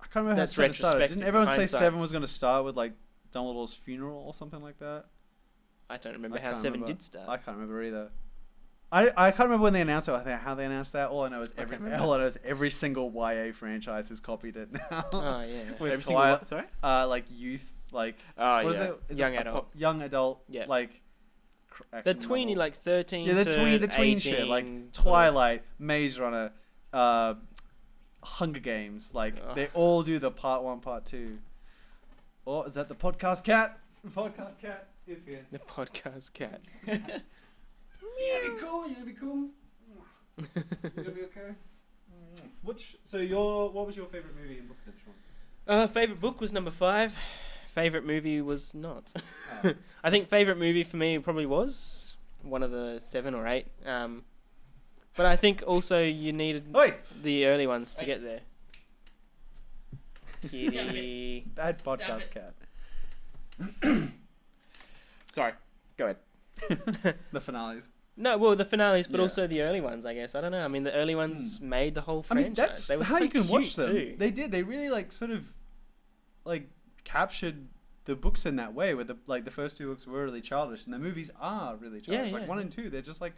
I can't remember that's how 7 started. retrospective, Didn't everyone say 7 hindsight's- was going to start with like Dumbledore's funeral or something like that? I don't remember I how can't 7 remember. did start. I can't remember either. I can't remember when they announced it. I think how they announced that. All I know is every single YA franchise has copied it now. Oh yeah. With Every single what? Sorry. Like youth, like Oh what yeah. is it? Is Young it adult. Young adult. Yeah. Like The tweeny, like 13 yeah, the to tween 18, shit, like sort of. Twilight, Maze Runner, Hunger Games. Like they all do the part 1, part 2. Oh, is that the podcast cat? The podcast cat is here. The podcast cat. You gonna be cool? You gonna be cool? You gonna be okay? What was your favorite movie and book then, Sean? Favorite book was number 5. Favorite movie was not. Oh. I think favorite movie for me probably was one of the 7 or 8. But I think also you needed Oi! the early ones to get there. Kitty. Bad podcast cat. Sorry. Go ahead. The finales. No, well, the finales, but Yeah. also the early ones, I guess. I don't know. I mean, the early ones made the whole I franchise. mean, that's they were how so you can cute watch them. too. They did. They really like sort of like captured the books in that way, where the first 2 books were really childish, and the movies are really childish. Yeah, Like 1 and 2, they're just like,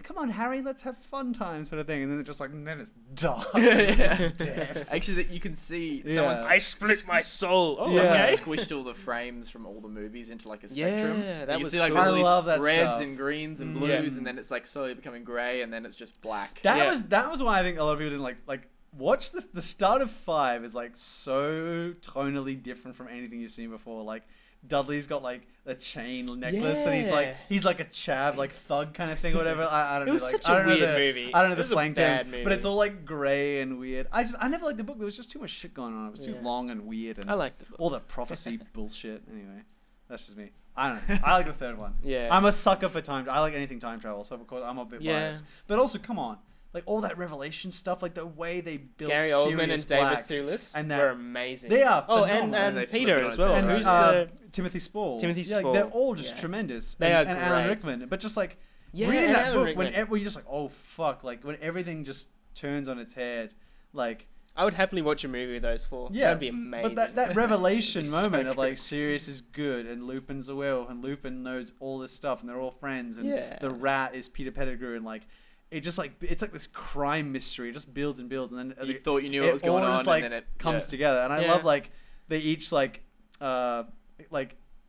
come on, Harry, let's have fun time, sort of thing. And then they're just like, and then it's dark, death. Actually, that you can see Yeah. someone's I split my soul. Oh, Yeah. okay. squished all the frames from all the movies into like a spectrum. Yeah, that you can was see like cool. all I these love that reds stuff. and greens and Mm. blues, Yeah. and then it's like slowly becoming grey, and then it's just black. That Yeah. was why I think a lot of people didn't like watch this. The start of 5 is like so tonally different from anything you've seen before. Like Dudley's got like a chain necklace, and Yeah. he's like a chav, like thug kind of thing or whatever. I don't It know. was Like, such I a don't know weird the- movie. I don't know It the was a slang bad terms, but movie. it's all like grey and weird. I never liked the book. There was just too much shit going on. It was too Yeah. long and weird, and I liked the book. all the prophecy bullshit. Anyway, that's just me. I don't know. I like the third one. Yeah. I'm a sucker for time. I like anything time travel, so of course I'm a bit Yeah. biased. But also, come on, like all that Revelation stuff, like the way they built Gary Oldman Sirius and David Black, Thewlis and that- were amazing. They are Oh, phenomenal. and They flip Peter it on as its well. head, and Who's right? Timothy Spall. Timothy Yeah, Spall. they're all just Yeah. tremendous. They and, are and Alan great. Rickman. But just like Yeah, reading and that Alan book, Rickman. when you're just like, oh fuck, like when everything just turns on its head, like I would happily watch a movie with those 4. yeah, That'd be amazing. But that revelation It'd be so moment of like good. Sirius is good and Lupin's a werewolf and Lupin knows all this stuff and they're all friends and Yeah. the rat is Peter Pettigrew and like it just like it's like this crime mystery. It just builds and builds and then You thought you knew what was going all on, just, like, and then it comes together. And I Yeah. love like they each like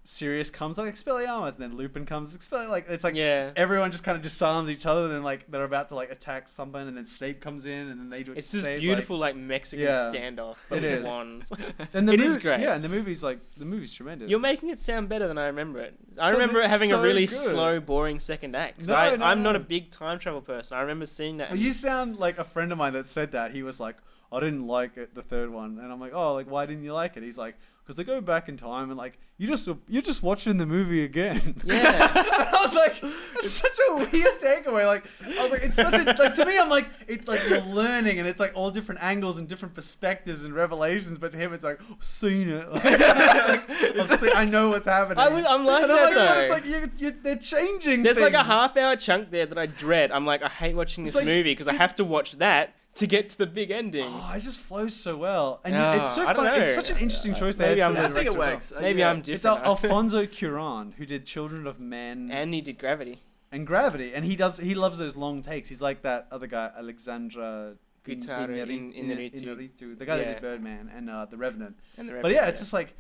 Sirius comes like Expelliarmus and then Lupin comes like it's like yeah. everyone just kind of disarms each other and then like they're about to like attack someone and then Snape comes in and then they do it. It's this Snape, beautiful like Mexican Yeah. standoff It with is. wands. and the It is great. Yeah, and the movie's tremendous. You're making it sound better than I remember it. I 'Cause remember it it's having so a really good. slow, boring second act. 'Cause No, I'm not no. a big time travel person. I remember seeing that. Well, you sound like a friend of mine that said that. He was like, I didn't like it, the third one. And I'm like, oh, like, why didn't you like it? He's like, because they go back in time and, like, you're just watching the movie again. Yeah. And I was like, it's such a weird takeaway. Like, I was like, it's such a, like, to me, I'm like, it's like you're learning and it's like all different angles and different perspectives and revelations. But to him, it's like, I've seen it. Like, I know what's happening. I'm like and that I'm like, though. but it's like, they're changing There's like a things. half-hour chunk there that I dread. I'm like, I hate watching this It's like- movie because I have to watch that to get to the big ending. Oh, it just flows so well, and Oh, it's so I don't fun. It's know. such an interesting choice they Maybe had I'm for the I think it director. works. Maybe Yeah. I'm It's different. Alfonso Cuarón who did Children of Men And he did Gravity. and Gravity, and he loves those long takes. He's like that other guy, Alexandra Inarritu. the guy that Yeah. did Birdman and The Revenant. And the But Revenant, yeah, it's just like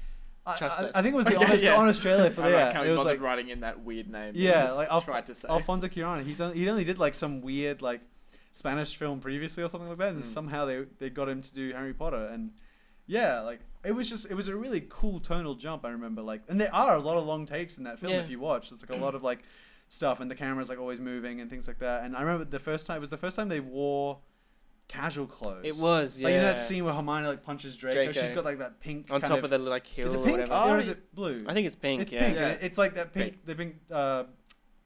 I Justice. think it was the Yeah, honest, yeah. the honest trailer for I yeah. can't It be was bothered like writing in that weird name. yeah, Just like tried to say. Alfonso Cuarón. He only did like some weird like Spanish film previously or something like that, and Mm. somehow they got him to do Harry Potter, and yeah, like it was a really cool tonal jump. I remember like, and there are a lot of long takes in that film Yeah. if you watch. It's like a lot of like stuff, and the camera's like always moving and things like that. And I remember it was the first time they wore casual clothes. It was, yeah. Like you know that scene where Hermione like punches Draco. Draco. She's got like that pink on kind top of the like hill is it or pink whatever. or is it blue? I think it's pink. It's yeah. pink. Yeah. And it's like that pink, the pink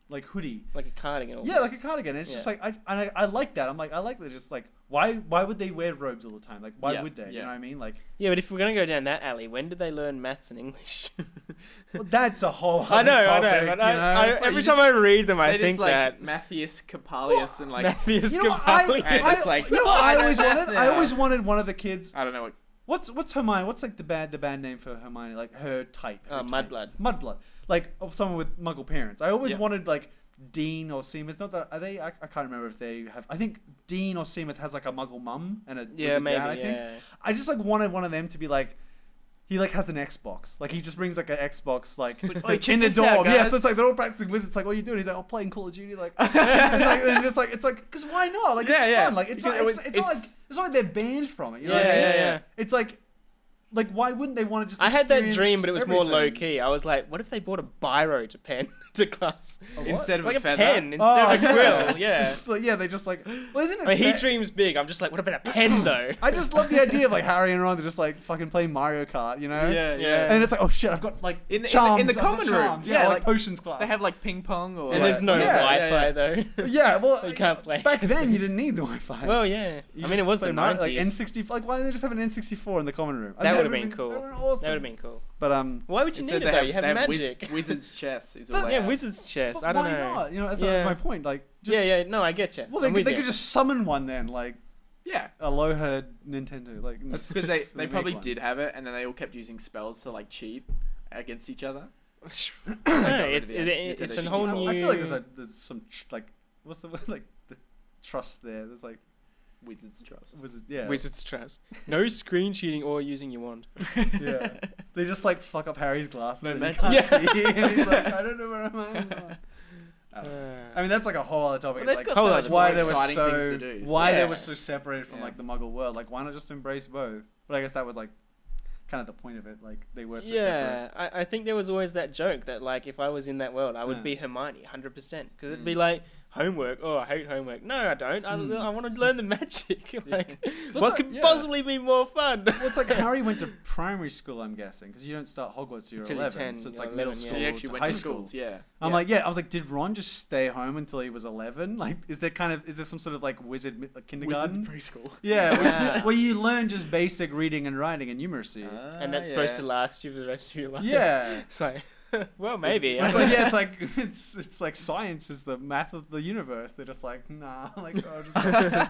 like hoodie. Like a cardigan. Yeah, like a almost. cardigan. It's just Yeah. like I like that. I'm like I like that. Just like why would they wear robes all the time? Like why Yeah, would they? You yeah. know what I mean? Like Yeah, but if we're gonna go down that alley, when did they learn maths and English? well, that's a whole. I know, other I topic, know. But you know? I, Well, every you time just- I read them, I They think just like that Matthias Capalius and like Matthias You know what I, Capaldi. And I, it's like, you know what I "Oh, I always know wanted? math I now." always wanted one of the kids. I don't know what. What's Hermione? What's like the band name for Hermione? Like her type. Her type. Mudblood. Mudblood. Like someone with Muggle parents. I always Yeah. wanted like Dean or Seamus. Not that are they? I can't remember if they have. I think Dean or Seamus has like a Muggle mum and a wizard maybe. dad, I think. I just like wanted one of them to be like. He like has an Xbox. Like he just brings like an Xbox like in the dorm. Yeah, so it's like they're all practicing wizards. It's like, what are you doing? He's like, oh, playing Call of Duty. Like, and just like it's like, because why not? Like it's fun. Like it's not like they're banned from it. You know what I mean? Yeah. It's like why wouldn't they want to just? I had that dream, but it was more everything? low key. I was like, what if they brought a biro to pen to class Instead of like a feather? pen instead of a quill? Yeah. It's like, they just like. Well, isn't it? I mean, he dreams big. I'm just like, what about a pen though? I just love the idea of like Harry and Ron. They're just like fucking playing Mario Kart, you know? Yeah. And it's like, oh shit, I've got like in charms the common room. charms. Yeah, like potions class. They have like ping pong or. And there's no Wi-Fi though. Yeah, well, You can't play. Back then, you didn't need the Wi-Fi. Well, yeah. I mean, it was the 90s. Like N64. Like, why didn't they just have an N64 in the common room? That would have been cool. That would have been awesome. That would have been cool. But Why would you need it though? You have magic. Wizard's chess is But- allowed. Yeah, wizard's chess. I don't why know. not? You know, that's my point. Like, just, Yeah. No, I get you. Well, they could just summon one then, like Yeah. Aloha Nintendo. Like That's because they make probably one. did have it, and then they all kept using spells to like cheat against each other. No, rid of it's the a whole Nintendo new. I feel like there's some like what's the word, like the trust there. There's like Wizard's trust. Wizard's trust. No screen cheating or using your wand. Yeah. They just like fuck up Harry's glasses. No And magic. you can't see. And he's like, I don't know where I'm at. I mean, that's like a whole other topic. Well, It's they've like got so much why more they were exciting so things to do, so- why they Yeah. were so separated from like the Muggle world. Like, why not just embrace both? But I guess that was like kind of the point of it. Like they were so separate. Yeah, I think there was always that joke that like if I was in that world, I would Yeah. be Hermione 100% because it'd be like homework. Oh, I hate homework. No, I don't. I want to learn the magic. Like, what like- could yeah. possibly be more fun? Well, it's like Harry went to primary school, I'm guessing, because you don't start Hogwarts till you're Until you're 11. 10, So it's you're like 11, middle yeah. school. So he actually to went high to school. schools, yeah. I'm like, I was like, did Ron just stay home until he was 11? Like, is there some sort of like wizard kindergarten? Wizard's preschool. Yeah, Yeah. where you learn just basic reading and writing and numeracy. And that's supposed to last you for the rest of your life. Yeah. It's like, well, maybe. It's like it's like science is the math of the universe. They're just like, nah, like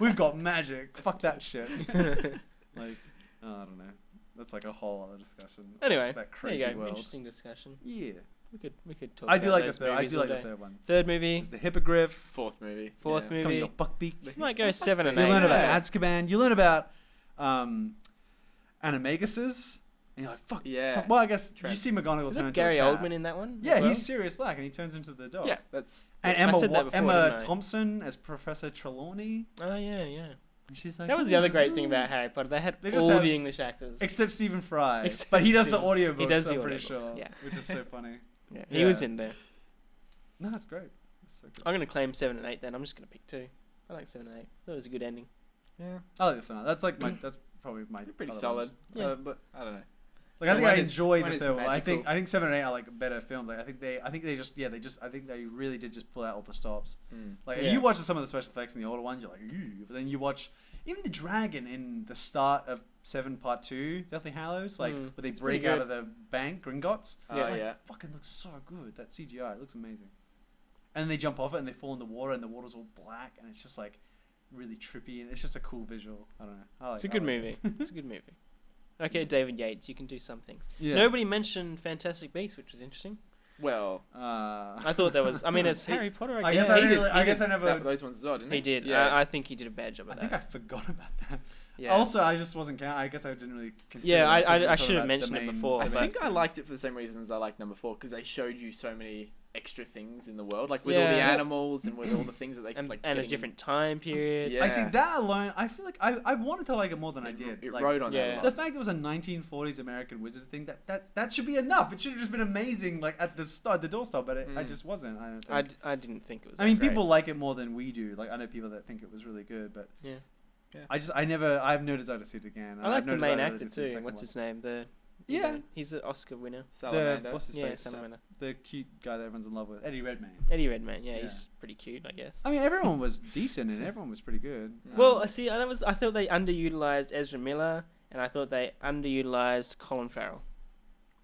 we've got magic. Fuck that shit. Like, I don't know. That's like a whole other discussion. Anyway, That crazy there you go. world. Interesting discussion. Yeah. We could talk. I do about like the those third. I movies do all like the day. third one. Third movie, It's the Hippogriff. Fourth movie. fourth Yeah. Coming movie. to Buckbeak. You might go 7 and You 8. learn about Yeah. Azkaban. You learn about animaguses. And you're like, fuck. Yeah. Well, I guess Trent. you see McGonagall Is turn it into Gary a cat. Oldman in that one? Yeah, as well? he's Sirius Black, and he turns into the dog. Yeah, that's. And I said that before, Emma didn't I? Thompson as Professor Trelawney. Oh yeah. And she's like, That was the other great thing about Harry Potter. They had They just all have- the English actors. Except Stephen Fry. Except But he does the Stephen- audiobooks, he does the I'm pretty audiobooks, sure. yeah. Which is so funny. Yeah, Yeah. he was in there. No, that's great. That's so good. I'm gonna claim 7 and 8. Then I'm just gonna pick 2. I like 7 and 8. That was a good ending. Yeah. I like the finale. That's like my. That's probably my. They're pretty other solid. ones. Yeah. But I don't know. Like I think One I is- enjoy one the is third one. I think magical. 7 and 8 are like better films. Like I think they I think they really did just pull out all the stops. Like if Yeah. you watch some of the special effects in the older ones, you're like, ooh. But then you watch even the dragon in the start of 7 Part 2, Deathly Hallows, like where they It's break pretty out good. of the bank, Gringotts. Oh, Yeah. Like, yeah. fucking looks so good. That CGI, it looks amazing. And then they jump off it and they fall in the water and the water's all black and it's just like really trippy and it's just a cool visual. I don't know. I like, It's a good I like movie. It's a good movie. Okay, David Yates, you can do some things. Yeah. Nobody mentioned Fantastic Beasts, which was interesting. Well, I thought that was. I mean, it's Harry Potter. I I guess guess I, he did, did. I guess I never. those ones as well, didn't he? He did. Yeah. I think he did a bad job I of think that. I forgot about that. Yeah. Also, I just wasn't counting. I guess I didn't really consider Yeah, it 'cause we were I talking should have about mentioned the it main- before, I but- think I liked it for the same reasons I liked number 4, because they showed you so many extra things in the world, like with all the Yeah. animals and with all the things that they and, like. and a getting- different time period. Yeah. I see that alone. I feel like I wanted to like it more than I did. It Like, rode on Yeah. that. a the lot. fact it was a 1940s American wizard thing that should be enough. It should have just been amazing, like at the start, the doorstop. But it just wasn't. I don't think. I didn't think it was. I mean, that great. people like it more than we do. Like I know people that think it was really good, but Yeah. I have no desire to see it again. I like have no the main desire to actor see the too. second What's one. his name? Yeah. He's an Oscar winner. Salamander. what's his Yeah, face? Salamander. The cute guy that everyone's in love with, Eddie Redmayne. Eddie Redmayne. Yeah, Yeah. he's pretty cute, I guess. I mean, everyone was decent and everyone was pretty good. Well, I see. I thought they underutilized Ezra Miller, and I thought they underutilized Colin Farrell.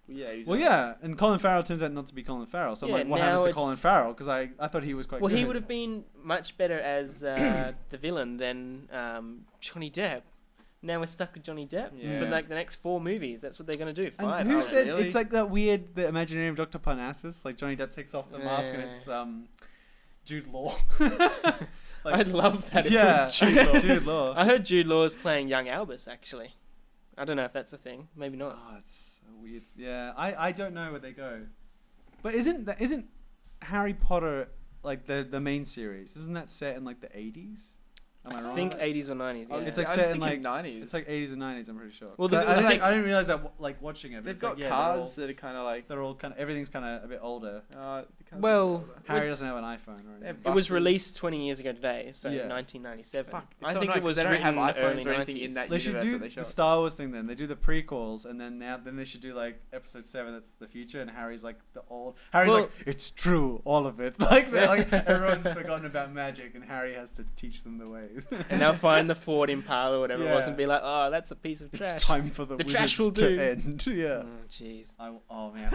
Yeah. He was Well, yeah, and Colin Farrell turns out not to be Colin Farrell. So I'm Yeah, like, what now happens to it's- Colin Farrell? Because I thought he was quite Well, good. he would have been much better as the villain than Johnny Depp. Now we're stuck with Johnny Depp Yeah. for like the next 4 movies. That's what they're gonna do. 5. And who Oh, said really? it's like that weird, the Imaginarium of Dr. Parnassus? Like Johnny Depp takes off the mask and Yeah. it's Jude Law. I'd love that if it Yeah, was Jude Law. Jude Law. I heard Jude Law is playing young Albus, actually. I don't know if that's a thing. Maybe not. Oh, it's so weird. Yeah, I don't know where they go. But isn't Harry Potter like the main series? Isn't that set in like the 80s? Am I wrong? I think 80s or 90s, yeah. It's like I set was in thinking like 90s. It's like 80s and 90s. I'm pretty sure. Well, So there's- I didn't realize that like watching it. But They've it's got like, yeah, cars that are kind of like. they're all kind of everything's kind of a bit older. The cars Well, are older. Harry It's- doesn't have an iPhone or anything. They're It was buses. released 20 years ago today, so Yeah. 1997. Fuck, it's I so think annoying it was 'cause they don't have written iPhones early or anything 90s. in that They should universe do that they show. the Star Wars thing then. They do the prequels, and then they should do like episode 7. That's the future, and Harry's like the old. Harry's Well- like, it's true, all of it. Like everyone's forgotten about magic, and Harry has to teach them the ways. And they'll find the Ford Impala or whatever it was Yeah. and be like, oh, that's a piece of trash. It's time for the trash wizards will to do. end. Yeah. Oh, jeez. Oh man.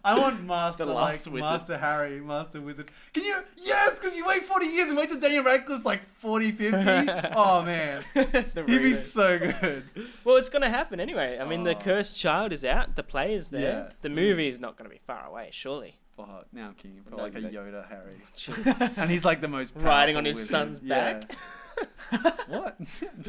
I want Master The last wizard. Master Harry, Master Wizard. Can you? Yes, because you wait 40 years and wait till Daniel Radcliffe's like 40, 50. Oh man, The he'd be remake. so good. Well, it's going to happen anyway. I mean, the Oh. Cursed Child is out. The play is there. Yeah. The movie is not going to be far away, surely. Fuck, now I'm keen for No, like a but- Yoda Harry, Jeez. and he's like the most Riding on powerful his wizard. son's back. What?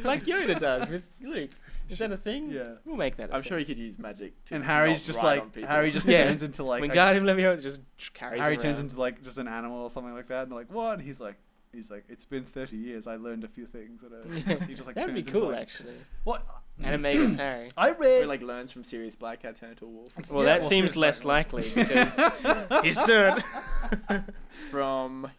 Like Yoda does with Luke. Is that a thing? Yeah. We'll make that a I'm thing. sure he could use magic. To And Harry's not just ride like on people. Harry just Yeah. turns into like When a- Guardian Leviosa just carries Harry him turns around. into like just an animal or something like that, and they're like, what? And he's like, it's been 30 years. I learned a few things. And he just like That'd be turns cool, into, like, actually. what? Animagus Harry. I Or read like learns from Sirius Blackcat turn into a wolf. Well, Yeah, that well, seems Sirius less Black likely because he's dead. From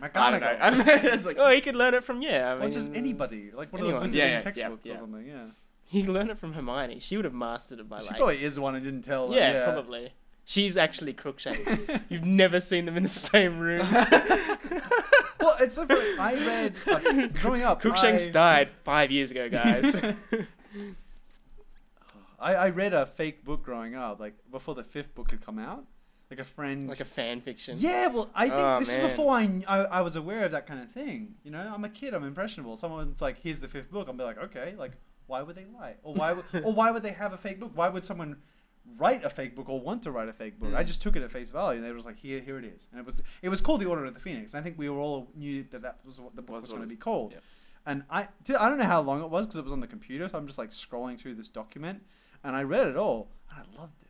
I don't McGonagall. know. I don't know. It's like Oh, he could learn it from, I Or mean... just anybody, like one anyone. of the Yeah, wizarding textbooks yeah. or something. Yeah, He could learn it from Hermione. She would have mastered it by she like... probably is one and didn't tell. them, Yeah, probably. She's actually Crookshanks. You've never seen them in the same room. Well, it's so funny. I read growing up. Crookshanks died 5 years ago, guys. I read a fake book growing up, like before the 5th book had come out. Like a friend. Like a fan fiction. Yeah, well, I think Oh, this man. is before I was aware of that kind of thing. You know, I'm a kid, I'm impressionable. Someone's like, here's the 5th book. I'll be like, okay, like, why would they lie? Or why would they have a fake book? Why would someone write a fake book or want to write a fake book? I just took it at face value, and they were just like, here it is. And it was called The Order of the Phoenix. And I think we all knew that was what the book was going to be called. Yeah. And I don't know how long it was because it was on the computer, so I'm just like scrolling through this document, and I read it all, and I loved it.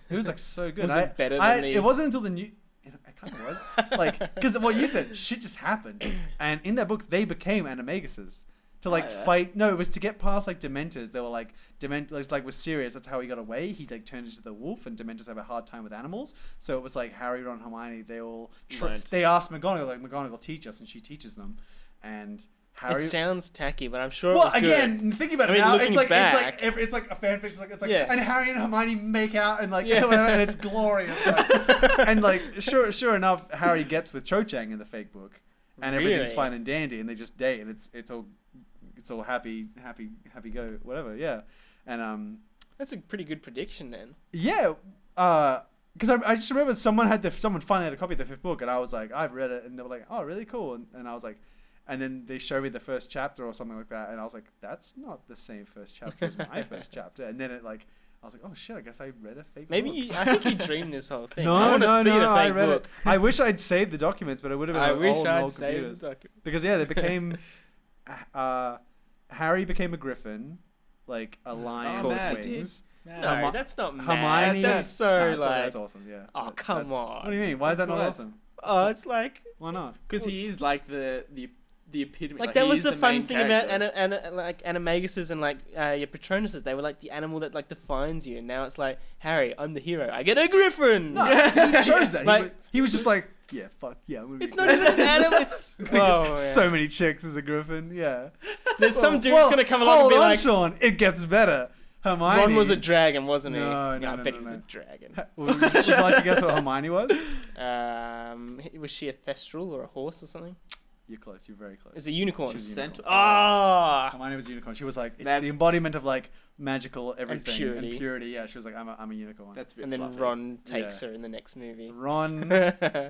It was like so good. Was it better than the... It wasn't until the new. It kind of was like because what you said, shit just happened, and in that book they became animaguses to like fight. No, it was to get past like Dementors. They were like Dementors. Like with Sirius, that's how he got away. He like turned into the wolf, and Dementors have a hard time with animals. So it was like Harry, Ron, Hermione. They all they asked McGonagall, like McGonagall teach us, and she teaches them, and. Harry, It sounds tacky, but I'm sure it well, was good. again, thinking about I it mean, now, looking it's like back- it's like a fanfic. It's like Yeah. and Harry and Hermione make out and like Yeah. whatever, and it's glorious. Like, and like sure enough, Harry gets with Cho Chang in the fake book, and everything's Really? fine and dandy, and they just date, and it's all happy go whatever. Yeah, and That's a pretty good prediction then. yeah, because I just remember someone finally had a copy of the 5th book, and I was like, I've read it, and they were like, oh, really cool, and I was like. And then they showed me the first chapter or something like that, and I was like, "That's not the same first chapter as my first chapter." And then I was like, "Oh shit! I guess I read a fake Maybe book." I think you dreamed this whole thing. No, I want to no, see no, the I fake read book. it. I wish I'd saved the documents, but it would have been. I on wish old I'd saved computers. the document. Because yeah, they became. Harry became a griffin, like a lion Oh, with man. wings. No, that's not mad. Hermione. That's so That's like. awesome. Yeah. Oh, come on. What do you mean? Why is that not course. awesome? Oh, it's like. Why not? Because he is like the epitome. Like that he was is the fun main thing about character. like animaguses and like your Patronuses. They were like the animal that like defines you. And now it's like, Harry, I'm the hero. I get a griffin. No, he chose that. Like- he was just like, yeah, fuck yeah. I'm gonna It's be not even an animal. It's oh, so many chicks as a griffin. Yeah. There's some dude's Well, gonna come along and hold be on, like, Sean, it gets better. Hermione. Ron was a dragon, wasn't he? No, Yeah, no, I no, bet no, he was no. a dragon. Would you like to guess what Hermione was? Was she a thestral or a horse or something? You're close. You're very close. It's a unicorn. She was a Centaur. unicorn. Ah, Hermione was a unicorn. She was like, it's That's- the embodiment of like magical everything purity. and purity. Yeah, she was like, I'm a unicorn. That's a bit and then fluffy. Ron takes Yeah. her in the next movie. Ron,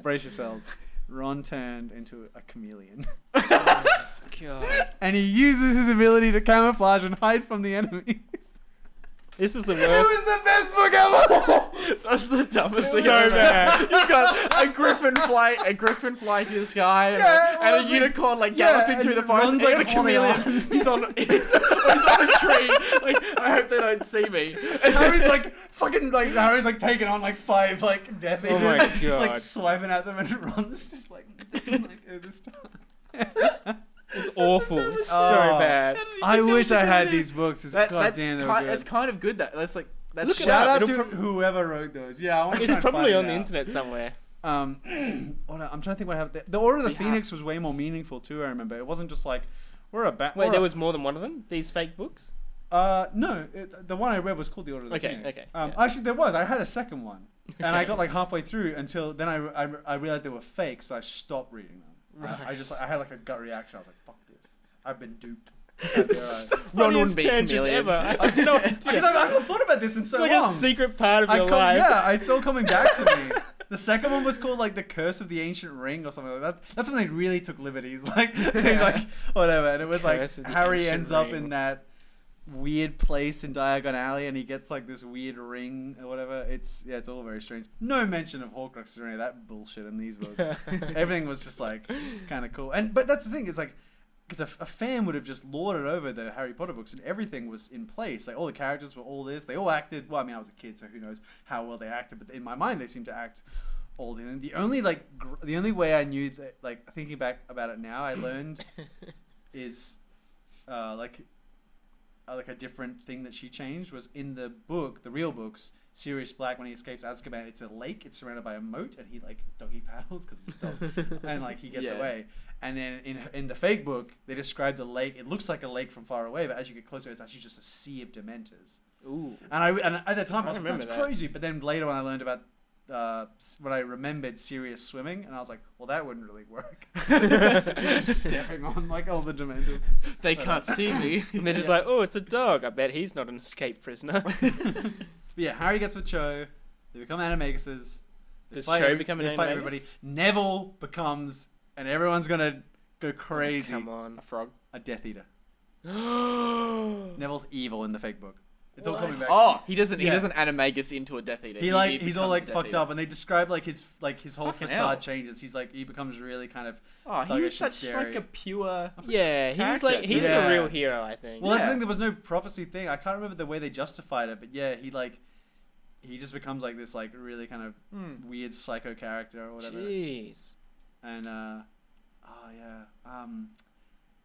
brace yourselves. Ron turned into a chameleon, God. and he uses his ability to camouflage and hide from the enemies. This is the It worst. was the best book ever. That's the dumbest thing So ever. bad. You've got a griffin flying through the sky, Yeah, and it was a unicorn like galloping and through the forest. Ron's, And like, a chameleon. holding He's on a tree. Like, I hope they don't see me. And Harry's like fucking like Harry's like taking on like 5 like Death Eaters, Oh my like God. swiping at them, and Ron's just like this time. It's awful. It's so Oh. bad. I wish I had these books. It's goddamn, they were That's good. kind of good. That's like that's Look it Shout up. out to It'll whoever wrote those. Yeah, I want to It's try and probably find on it the out. internet somewhere. I'm trying to think what happened. The Order of the Yeah. Phoenix was way more meaningful too. I remember it wasn't just like we're a bat. Wait, there was more than one of them? These fake books? No, the one I read was called The Order of the Okay, Phoenix. okay, Yeah. yeah. Actually, there was. I had a second one, and I got like halfway through until then I realized they were fake, so I stopped reading them. I just I had like a gut reaction. I was like, "Fuck this! I've been duped." Ron wouldn't be Tangent chameleon. ever. I have no idea. Because I've not thought about this in so It's like long. a secret part of I your come- life. Yeah, it's all coming back to me. The second one was called like The Curse of the Ancient Ring or something like that. That's when they really took liberties, like whatever. And it was Curse of like the Harry Ancient ends up Ring. in that weird place in Diagon Alley, and he gets like this weird ring or whatever. It's all very strange. No mention of Horcruxes or any of that bullshit in these books. Everything was just like kind of cool. But that's the thing. It's like. Because a fan would have just lorded over the Harry Potter books, and everything was in place. Like all the characters were all this. They all acted. Well, I mean, I was a kid, so who knows how well they acted. But in my mind, they seemed to act all in. The only the only way I knew that, like thinking back about it now, I learned is like a different thing that she changed was in the book, the real books. Sirius Black, when he escapes Azkaban, it's a lake. It's surrounded by a moat, and he like doggy paddles because he's a dog, and like he gets Yeah. away. And then in the fake book, they describe the lake. It looks like a lake from far away, but as you get closer, it's actually just a sea of Dementors. Ooh. And at the time, I was like, remember that's that. crazy. But then later, when I learned about when I remembered Sirius swimming, and I was like, well, that wouldn't really work. Just stepping on like all the Dementors. They can't see me. And they're just like, oh, it's a dog. I bet he's not an escaped prisoner. But yeah, Harry gets with Cho. They become animaguses. Does Cho become an They fight animagus? everybody. Neville becomes, and everyone's gonna go crazy. Come on. A frog. A Death Eater. Oh, Neville's evil in the fake book. It's all What? coming back. Oh, he doesn't Yeah. animagus into a Death Eater. He's all becomes like a Death fucked Eater. up, and they describe like his whole Fucking facade hell. changes. He becomes really kind of. Oh, he thuggish was and such like scary. a pure. yeah, he was like, Character, he's too. the Yeah. real hero, I think. Well, that's the Yeah. thing. There was no prophecy thing. I can't remember the way they justified it, but yeah, he just becomes like this like really kind of weird psycho character or whatever. Jeez. And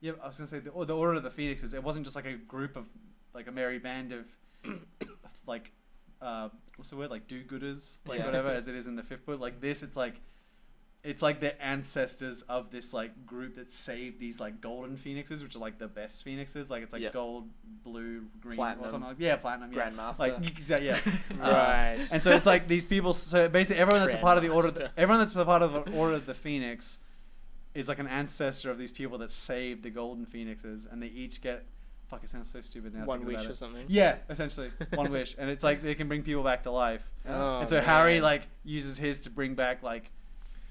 yeah, I was gonna say the Order of the Phoenixes. It wasn't just like a group of like a merry band of like what's the word, like do-gooders, like Yeah. whatever, as it is in the fifth book. Like this, it's like the ancestors of this like group that saved these like golden phoenixes, which are like the best phoenixes. Like it's like Yep. gold, blue, green, Platinum. or something like platinum. Yeah. Grandmaster. Like yeah. Right. And so it's like these people. So basically, everyone that's a part of the order, Grandmaster. everyone that's a part of the Order of the Phoenix, is like an ancestor of these people that saved the golden phoenixes, and they each get. Fuck, it sounds so stupid now. One thinking wish about or it. something. Yeah, essentially one wish, and it's like they can bring people back to life. Oh, And so man. Harry like uses his to bring back like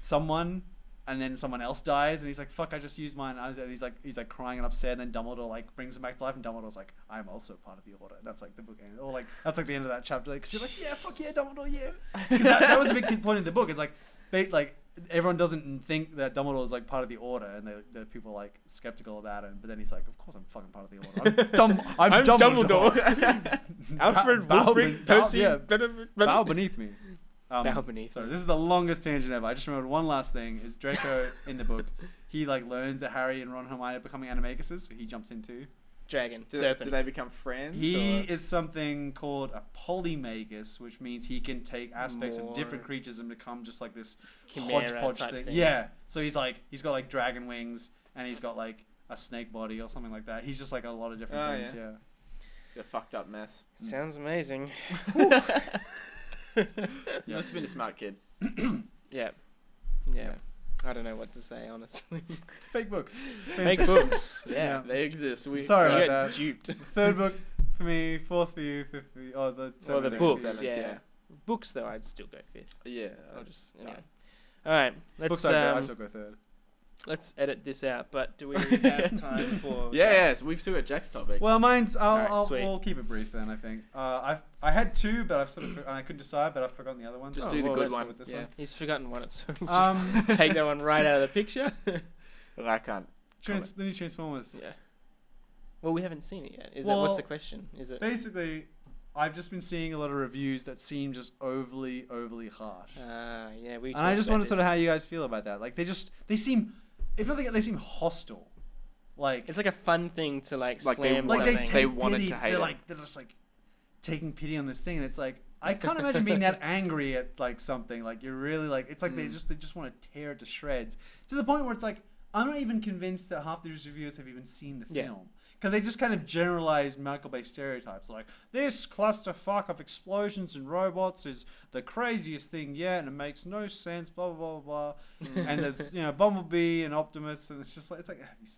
someone, and then someone else dies, and he's like, "Fuck, I just used mine." And he's like crying and upset, and then Dumbledore like brings him back to life, and Dumbledore's like, "I'm also part of the Order." And that's like the book end, or like that's like the end of that chapter. Because you're like, "Yeah, fuck yeah, Dumbledore, yeah." Because that was a big point in the book. It's like, like everyone doesn't think that Dumbledore is like part of the Order, and the people are like skeptical about it. But then he's like, "Of course, I'm fucking part of the Order. I'm Dumbledore. Alfred, Bow Wulfric, ben- Percy, yeah. Bow Bow beneath me." beneath Sorry, me. this is the longest tangent ever. I just remembered one last thing. Is Draco in the book? He like learns that Harry and Ron and Hermione are becoming animaguses, so he jumps in too. Dragon. Do Serpent. they become friends? He or- is something called a polymagus, which means he can take aspects of different More creatures and become just like this Chimera hodgepodge type thing. thing. Yeah. So he's got like dragon wings, and he's got like a snake body or something like that. He's just like a lot of different Oh, things. yeah. Yeah. A fucked up mess. Sounds amazing. You must have been a smart kid. Yeah. Yeah. I don't know what to say, honestly. Fake books. Fake books. Yeah. They exist. Sorry You about got that. duped. Third book for me, fourth for you, fifth for you. Oh, the Well, the seventh, books, seventh, yeah. Books, though, I'd still go fifth. Yeah. I'll just, anyway. All right. Let's, Books I'd still go third. Let's edit this out. But do we have time for? Yes, we've still got Jack's topic. Well, mine's. Sweet. We'll keep it brief then. I think. I had two, but I've sort of and I couldn't decide, but I've forgotten the other one. Just do the good one. With this Yeah, one. he's forgotten one. So we'll just take that one right out of the picture. Well, I can't. The new Transformers. Yeah. Well, we haven't seen it yet. What's the question? Is it basically? I've just been seeing a lot of reviews that seem just overly harsh. Yeah, we. And I just wonder sort of how you guys feel about that. Like they seem, if nothing, they seem hostile. Like it's like a fun thing to like slam they something. they want it to hate it. They're just like taking pity on this thing, and it's like I can't imagine being that angry at like something. Like you're really like it's like they just want to tear it to shreds to the point where it's like I'm not even convinced that half these reviewers have even seen the film. Because they just kind of generalize Michael Bay stereotypes, like this clusterfuck of explosions and robots is the craziest thing yet, and it makes no sense. Blah blah blah blah. And there's Bumblebee and Optimus, and it's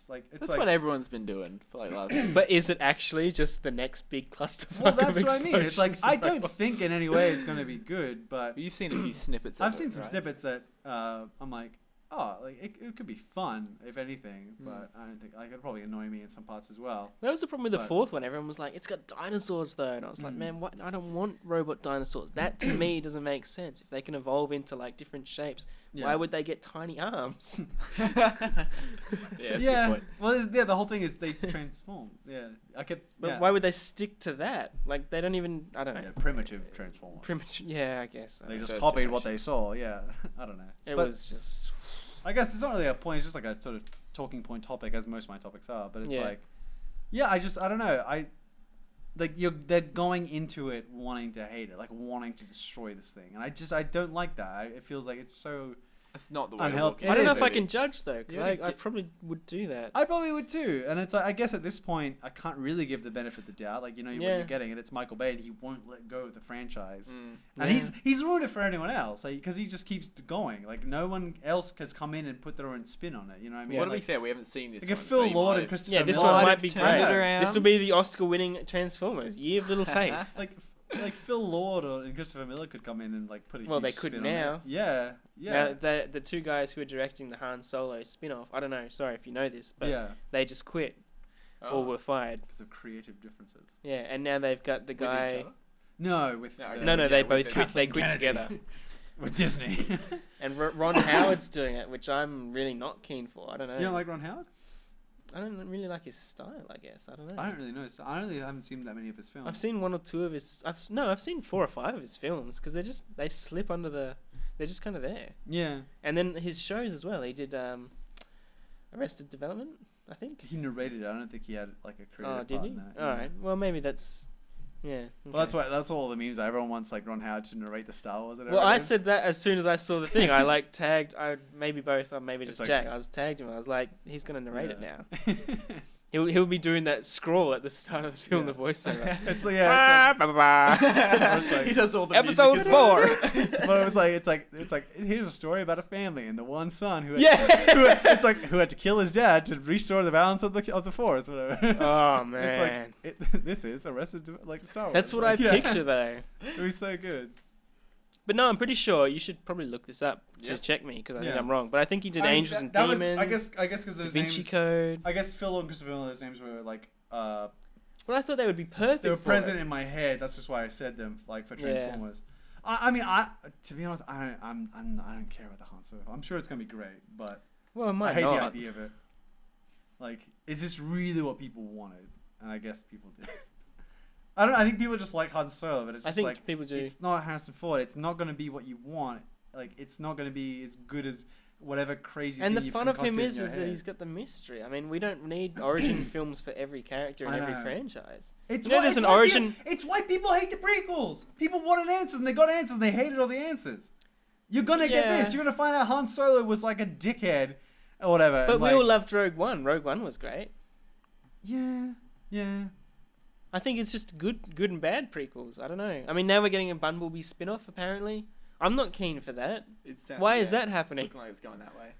like That's what everyone's been doing for like last. But is it actually just the next big clusterfuck? Well, that's of what I mean. It's like I don't robots? think in any way it's going to be good, but You've seen a few snippets. I've of seen it, some right? snippets that I'm like. Oh, like it could be fun if anything, but I don't think it'd probably annoy me in some parts as well. That was the problem with the fourth one. Everyone was like, "It's got dinosaurs, though," and I was like, "Man, what? I don't want robot dinosaurs. That to me doesn't make sense. If they can evolve into like different shapes, why would they get tiny arms?" That's a good point. Well, the whole thing is they transform. But why would they stick to that? Like they don't even. I don't know. Yeah, primitive transform. Yeah, I guess. They just First copied generation. what they saw. Yeah, I don't know. It was just. I guess it's not really a point. It's just like a sort of talking point topic, as most of my topics are. But it's like, I don't know. They're going into it wanting to hate it, like wanting to destroy this thing, and I don't like that. It feels like it's so. That's not the way. Unhealthy. I don't know is, if I maybe. can judge though, because I probably would do that. I probably would too, and it's like I guess at this point I can't really give the benefit of the doubt. Like what you're getting, and it's Michael Bay, and he won't let go of the franchise, and he's ruined it for anyone else, because he just keeps going. Like no one else has come in and put their own spin on it. You know what I mean? Well, to be fair, we haven't seen this. Like if one, Phil so Lord and Christopher this Miller one might be turned great. it around. This will be the Oscar-winning Transformers. Year of Little Faith. like Phil Lord and Christopher Miller could come in and like put a huge they could spin now. on it. Yeah. Now, the two guys who are directing the Han Solo spin-off, I don't know, sorry if you know this, but they just quit or were fired. Because of creative differences. Yeah, and now they've got the With each guy... other? No, with... No, they with both the- quit. They quit Kennedy. together. with Disney. And Ron Howard's doing it, which I'm really not keen for. I don't know. You don't like Ron Howard? I don't really like his style, I guess. I don't know. I don't really know. So I really haven't seen that many of his films. I've seen one or two of his... I've seen 4 or 5 of his films, because they slip under the... They're just kind of there. Yeah. And then his shows as well. He did Arrested Development, I think. He narrated it. I don't think he had like a creative Did part he? in that. All right. Well, maybe that's... Yeah. Well, that's all the memes. Everyone wants like Ron Howard to narrate the Star Wars. Well, I said that as soon as I saw the thing. I tagged... maybe both, or maybe just It's Jack. okay. I was tagged him. I was like, he's going to narrate it Yeah. now. He'll be doing that scroll at the start of the film, Yeah. the voiceover. It's like it's like He does all the Episode music as well. 4. but it's like here's a story about a family and the one son who who had to kill his dad to restore the balance of the force, whatever. Oh It's man, like this is Arrested like Star Wars. that's what I picture though. It was so good. But no, I'm pretty sure you should probably look this up to check me, because I think Yeah. I'm wrong. But I think he did Angels and that Demons. Was, I guess because Da those Vinci names. Code. I guess Phil and Christopher Miller, those names were like But I thought they would be perfect. they were for present it. in my head. That's just why I said them like for Yeah. Transformers. I mean, to be honest, I don't care about the Han Solo. I'm sure it's gonna be great, but Well, it might I hate not. the idea of it. Like, is this really what people wanted? And I guess people did. I think people just like Han Solo, but it's I just think like people do. it's not Harrison Ford. It's not gonna be what you want. Like, it's not gonna be as good as whatever crazy. And thing the you've fun of him concocted in is your that head. he's got the mystery. I mean, we don't need origin films for every character in I every know. franchise. It's You know, why, there's it's an why origin- It's why people hate the prequels. People wanted answers, and they got answers, and they hated all the answers. You're gonna get Yeah. this. You're gonna find out Han Solo was like a dickhead, or whatever. But and we like, all loved Rogue One. Rogue One was great. Yeah. I think it's just good and bad prequels. I don't know. I mean, now we're getting a Bumblebee spin-off, apparently. I'm not keen for that. Why is that happening? It's looking like it's going that way.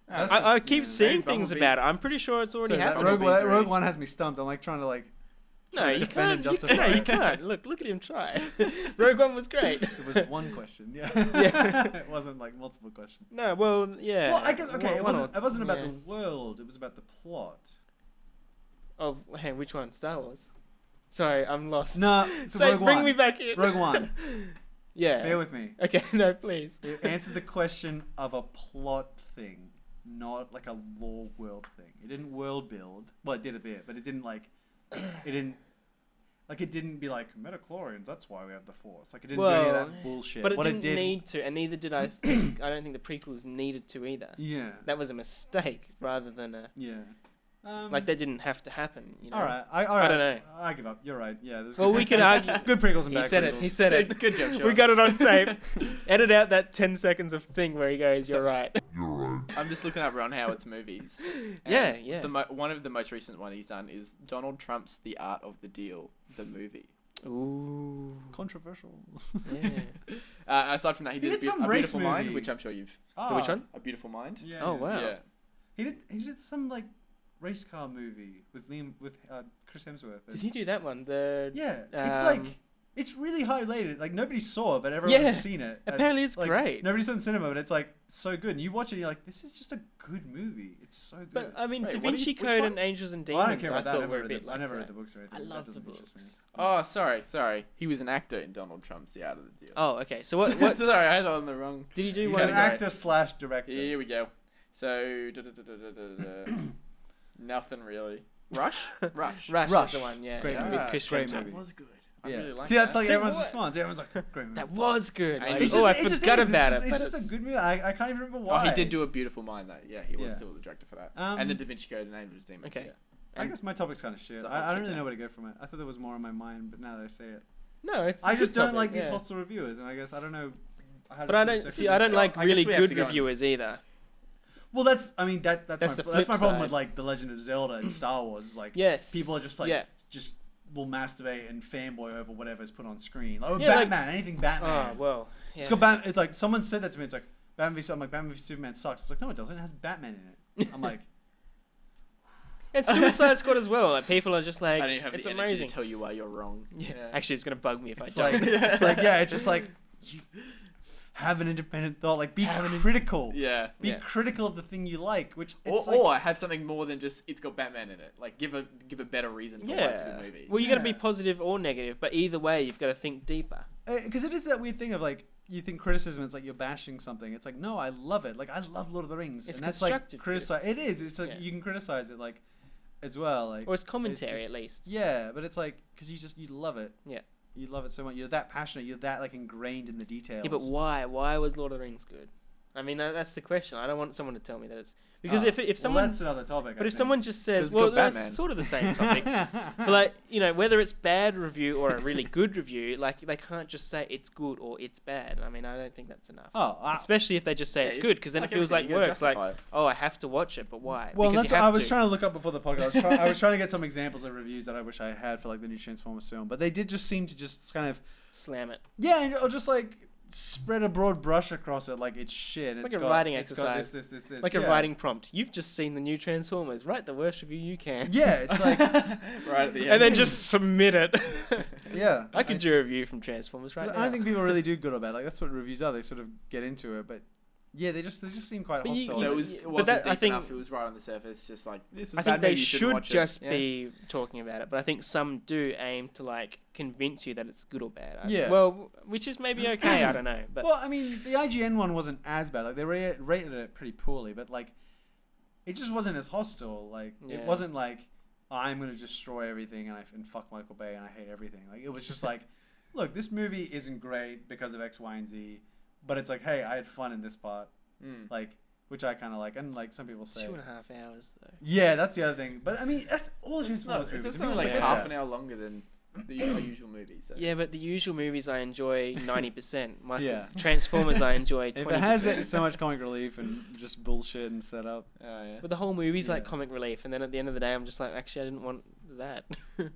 That's I just- keep yeah. seeing Maybe things Bumblebee- about it. I'm pretty sure it's already So that happened. Rogue Bumblebee's One ready. has me stumped. I'm like trying to like. No, you defend and can't. justify. No, you can't. Look at him try. Rogue One was great. It was one question. Yeah. It wasn't like multiple questions. No, well, yeah. Well, I guess okay. One It wasn't about yeah. the world. It was about the plot. Oh, hey, which one? Star Wars. Sorry, I'm lost. No, So bring me back in. Rogue One. Yeah. Bear with me. Okay, no, please. It answered the question of a plot thing, not like a lore world thing. It didn't world build. Well, it did a bit, but it didn't like. It didn't. Like it didn't be like metachlorians. That's why we have the Force. Like it didn't do any of that bullshit. But it what didn't it did, need to, and neither did I think. I don't think the prequels needed to either. Yeah. That was a mistake rather than a. Yeah. Like that didn't have to happen. You know? All right. I don't know. I give up. You're right. Yeah. Well, we could argue. Good prequels and He bad said prequels. it. He said it. Good job, Sean. We got it on tape. Edit out that 10 seconds of thing where he goes, "You're right." I'm just looking up Ron Howard's movies. Yeah, yeah. One of the most recent one he's done is Donald Trump's The Art of the Deal, the movie. Ooh. Controversial. Yeah. Aside from that, he did did some A race Beautiful Mind, movie. which I'm sure you've... Which one? A Beautiful Mind? Yeah. Oh, wow. Yeah. He did some like race car movie with Chris Hemsworth. Did he do that one? The Yeah. It's Um, like it's really highlighted. Like nobody saw it, but everyone's Yeah. seen it. Apparently it's like, great. Nobody saw it in cinema, but it's like so good. And you watch it, and you're like, this is just a good movie. It's so good. But I mean, Wait, Da what Vinci which Code one? and Angels and Well, I Demons. don't care about that. thought were a bit I never read like the that. books or anything. I That love the doesn't interest me. books. Oh, sorry. He was an actor in Donald Trump's The Art of the Deal. Oh, okay. So what Sorry, I had it on the wrong... did he do? He's One an actor / director. Here we go. So... Nothing really. Rush? Rush. Rush Rush. is the one, yeah. Great yeah, movie. with Chris Great Hemsworth. movie. That was good. I Yeah. really like See, that's that. like See, everyone's what? response. Everyone's like, great movie. That was good. And Like, it's oh, I it just forgot is. about It's it. just a good movie. I can't even remember Oh, why. he did do A Beautiful Mind, though. Yeah, he was Yeah. still the director for that. Um, And the Da Vinci Code and Angels Demons. Okay. Yeah. I guess my topic's kind of shit. So I I'll don't check really that. know where to go from it. I thought there was more on my mind, but now that I say it, No, it's. I a just good don't topic, like these yeah. hostel reviewers, and I guess I don't know. How to But I sort of don't separate see. I don't them. like I guess really we have good to go on- reviewers either. Well, that's. I mean, that's That's my, the that's flip my problem side. with like the Legend of Zelda and Star Wars. Is like Yes. people are just like yeah. just will masturbate and fanboy over whatever's put on screen. Like, Yeah, like- Batman, anything Batman. Oh well. Yeah. It's got Batman. It's like someone said that to me. It's like Batman v. I'm like Batman v Superman sucks. It's like no, it doesn't. It has Batman in it. I'm like, It's Suicide Squad as well. Like people are just like, I don't have it's the energy amazing. to tell you why you're wrong. Yeah. Actually, it's gonna bug me if it's I like don't. it's like yeah, it's just like you have an independent thought. Like be critical. Yeah. Be Yeah. critical of the thing you like, which Or, it's like, or have something more than just it's got Batman in it. Like give a better reason for why it's a Yeah. good movie. Well, you got to be Yeah. positive or negative, but either way, you've got to think deeper. because it is that weird thing of like you think criticism it's like you're bashing something. It's like no, I love it. Like I love Lord of the Rings, It's and that's like constructive criticize. It criticism. is. It's like Yeah. you can criticize it like as well. Like Or it's commentary just- at least. yeah, but it's like because you love it. Yeah. You love it so much. You're that passionate. You're that like ingrained in the details. Yeah, but why? Why was Lord of the Rings good? I mean, that's the question. I don't want someone to tell me that it's because if someone, well, that's another topic. but if someone just says, 'Cause it's well, got that's Batman. sort of the same topic. But like, you know, whether it's bad review or a really good review, like they can't just say it's good or it's bad. I mean, I don't think that's enough. Especially if they just say it's good, because then it feels like work. It's like, oh, I have to watch it, but why? Well, because that's you what have I was to. trying to look up before the podcast. I was trying to get some examples of reviews that I wish I had for like the new Transformers film, but they did just seem to just kind of Slam it. yeah, or just like spread a broad brush across it like it's shit. It's like a writing exercise. This. Like a writing prompt. You've just seen the new Transformers. Write the worst review you can. Yeah, it's like right at the end. And then just submit it. yeah. I could do a review from Transformers right now. I don't think people really do good or bad. Like that's what reviews are. They sort of get into it, but yeah, they just seem quite But you- hostile. So it but wasn't that- deep I think- enough. It was right on the surface. Just like this is I bad think they movie, you shouldn't should watch it. just Yeah. be talking about it, but I think some do aim to like convince you that it's good or bad. Yeah. Well, which is maybe okay. I don't know, but well, I mean, the IGN one wasn't as bad. Like they rated it pretty poorly, but like it just wasn't as hostile. Like it Yeah. wasn't like I'm gonna destroy everything and fuck Michael Bay and I hate everything. Like it was just like, look, this movie isn't great because of X, Y, and Z, but it's like, hey, I had fun in this part, like which I kind of like, and like some people it's say. 2.5 hours though. Yeah, that's the other thing. But I mean, that's all It's Transformers movies. it's and only people like forget half that. an hour longer than the usual movies. So. Yeah, but the usual movies I enjoy 90%. Yeah. Transformers I enjoy 20%. If it has that, so much comic relief and just bullshit and setup. Oh, yeah. But the whole movie's like Yeah. comic relief, and then at the end of the day, I'm just like, actually, I didn't want that.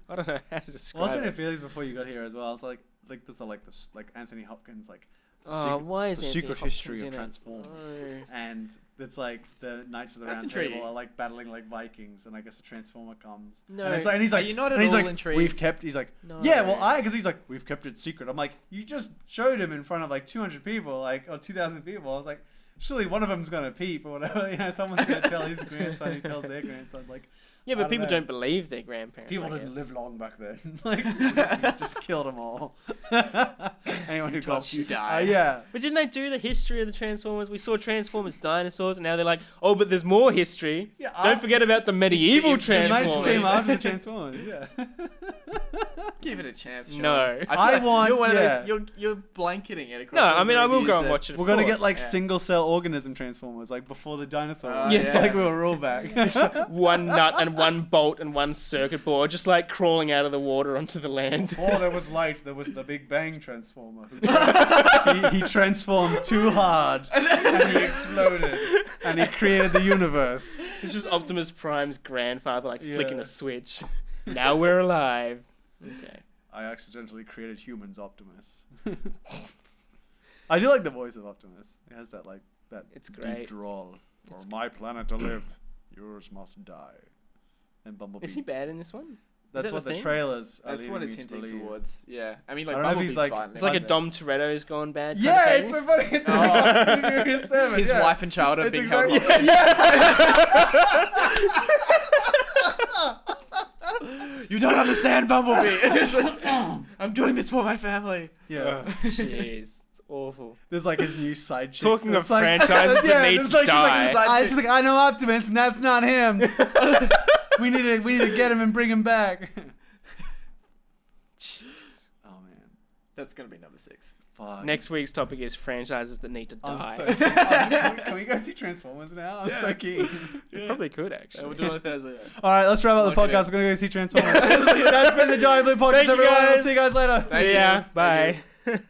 I don't know how to describe Well, I was saying it. to Felix before you got here as well. It's like there's like Anthony Hopkins like Oh, why is the Anthony secret Hopkins history in of it? Transformers Oh. and It's like the Knights of the That's Round Table intriguing. are like battling like Vikings, and I guess a Transformer comes. No. And, it's like, and he's like, Are you not at and he's all like, intrigued? we've kept. He's like, No. yeah, well, because he's like, we've kept it secret. I'm like, you just showed him in front of like 200 people, like or 2,000 people. I was like, surely one of them's gonna peep or whatever. You know, someone's gonna tell his grandson who tells their grandson. Like, Yeah, I but don't people know. don't believe their grandparents. People I didn't guess. live long back then. Like, just killed them all. Anyone who got you die. yeah. But didn't they do the history of the Transformers? We saw Transformers dinosaurs, and now they're like, oh, but there's more history. Yeah, Don't forget about the medieval The Knights Transformers. came after the Transformers. Yeah. Give it a chance. Sean. No. I, feel I like want- You're one yeah. of those. You're blanketing it across. No, all I mean, the I will reviews go and that- watch it. Of We're gonna get course. like Yeah. single cell organism Transformers, like before the dinosaurs. Yes. It's like we were all back. one nut and one bolt and one circuit board, just like crawling out of the water onto the land. Before there was light, there was the Big Bang Transformer. He transformed too hard, and he exploded, and he created the universe. It's just Optimus Prime's grandfather, like flicking Yeah. a switch. Now we're alive. Okay. I accidentally created humans, Optimus. I do like the voice of Optimus. It has that like that It's deep great. drawl. For my planet to live, yours must die. And Bumblebee. Is he bad in this one? That's that what the the thing? trailers are That's leading what it's me to hinting believe. towards. Yeah, I mean, like I don't know if Bumblebee's he's, like- fine. It's like a Kinda. Dom Toretto's gone bad. kind Yeah, of it's thing. so funny. It's Oh. Fast and Furious 7. His yeah. wife and child are It's being exactly, held hostage. yeah. You don't understand, Bumblebee. It's like, I'm doing this for my family. Yeah. Jeez, it's awful. There's like his new side chick. Talking that's of franchises that yeah, need there's to like, she's like, die. his side she's like, I know Optimus, and that's not him. we need to get him and bring him back. Jeez. Oh man. That's gonna be number 6. Fuck. Next week's topic is franchises that need to I'm die. so keen. Can we go see Transformers now? I'm so keen. You probably could Yeah, actually. we're doing it Thursday. All right, let's wrap up the Look at podcast. it. We're gonna go see Transformers. That's been the Giant Blue Podcast, Thank you, everyone. We'll guys. see you guys later. Thank See ya. you. Thank you. Bye.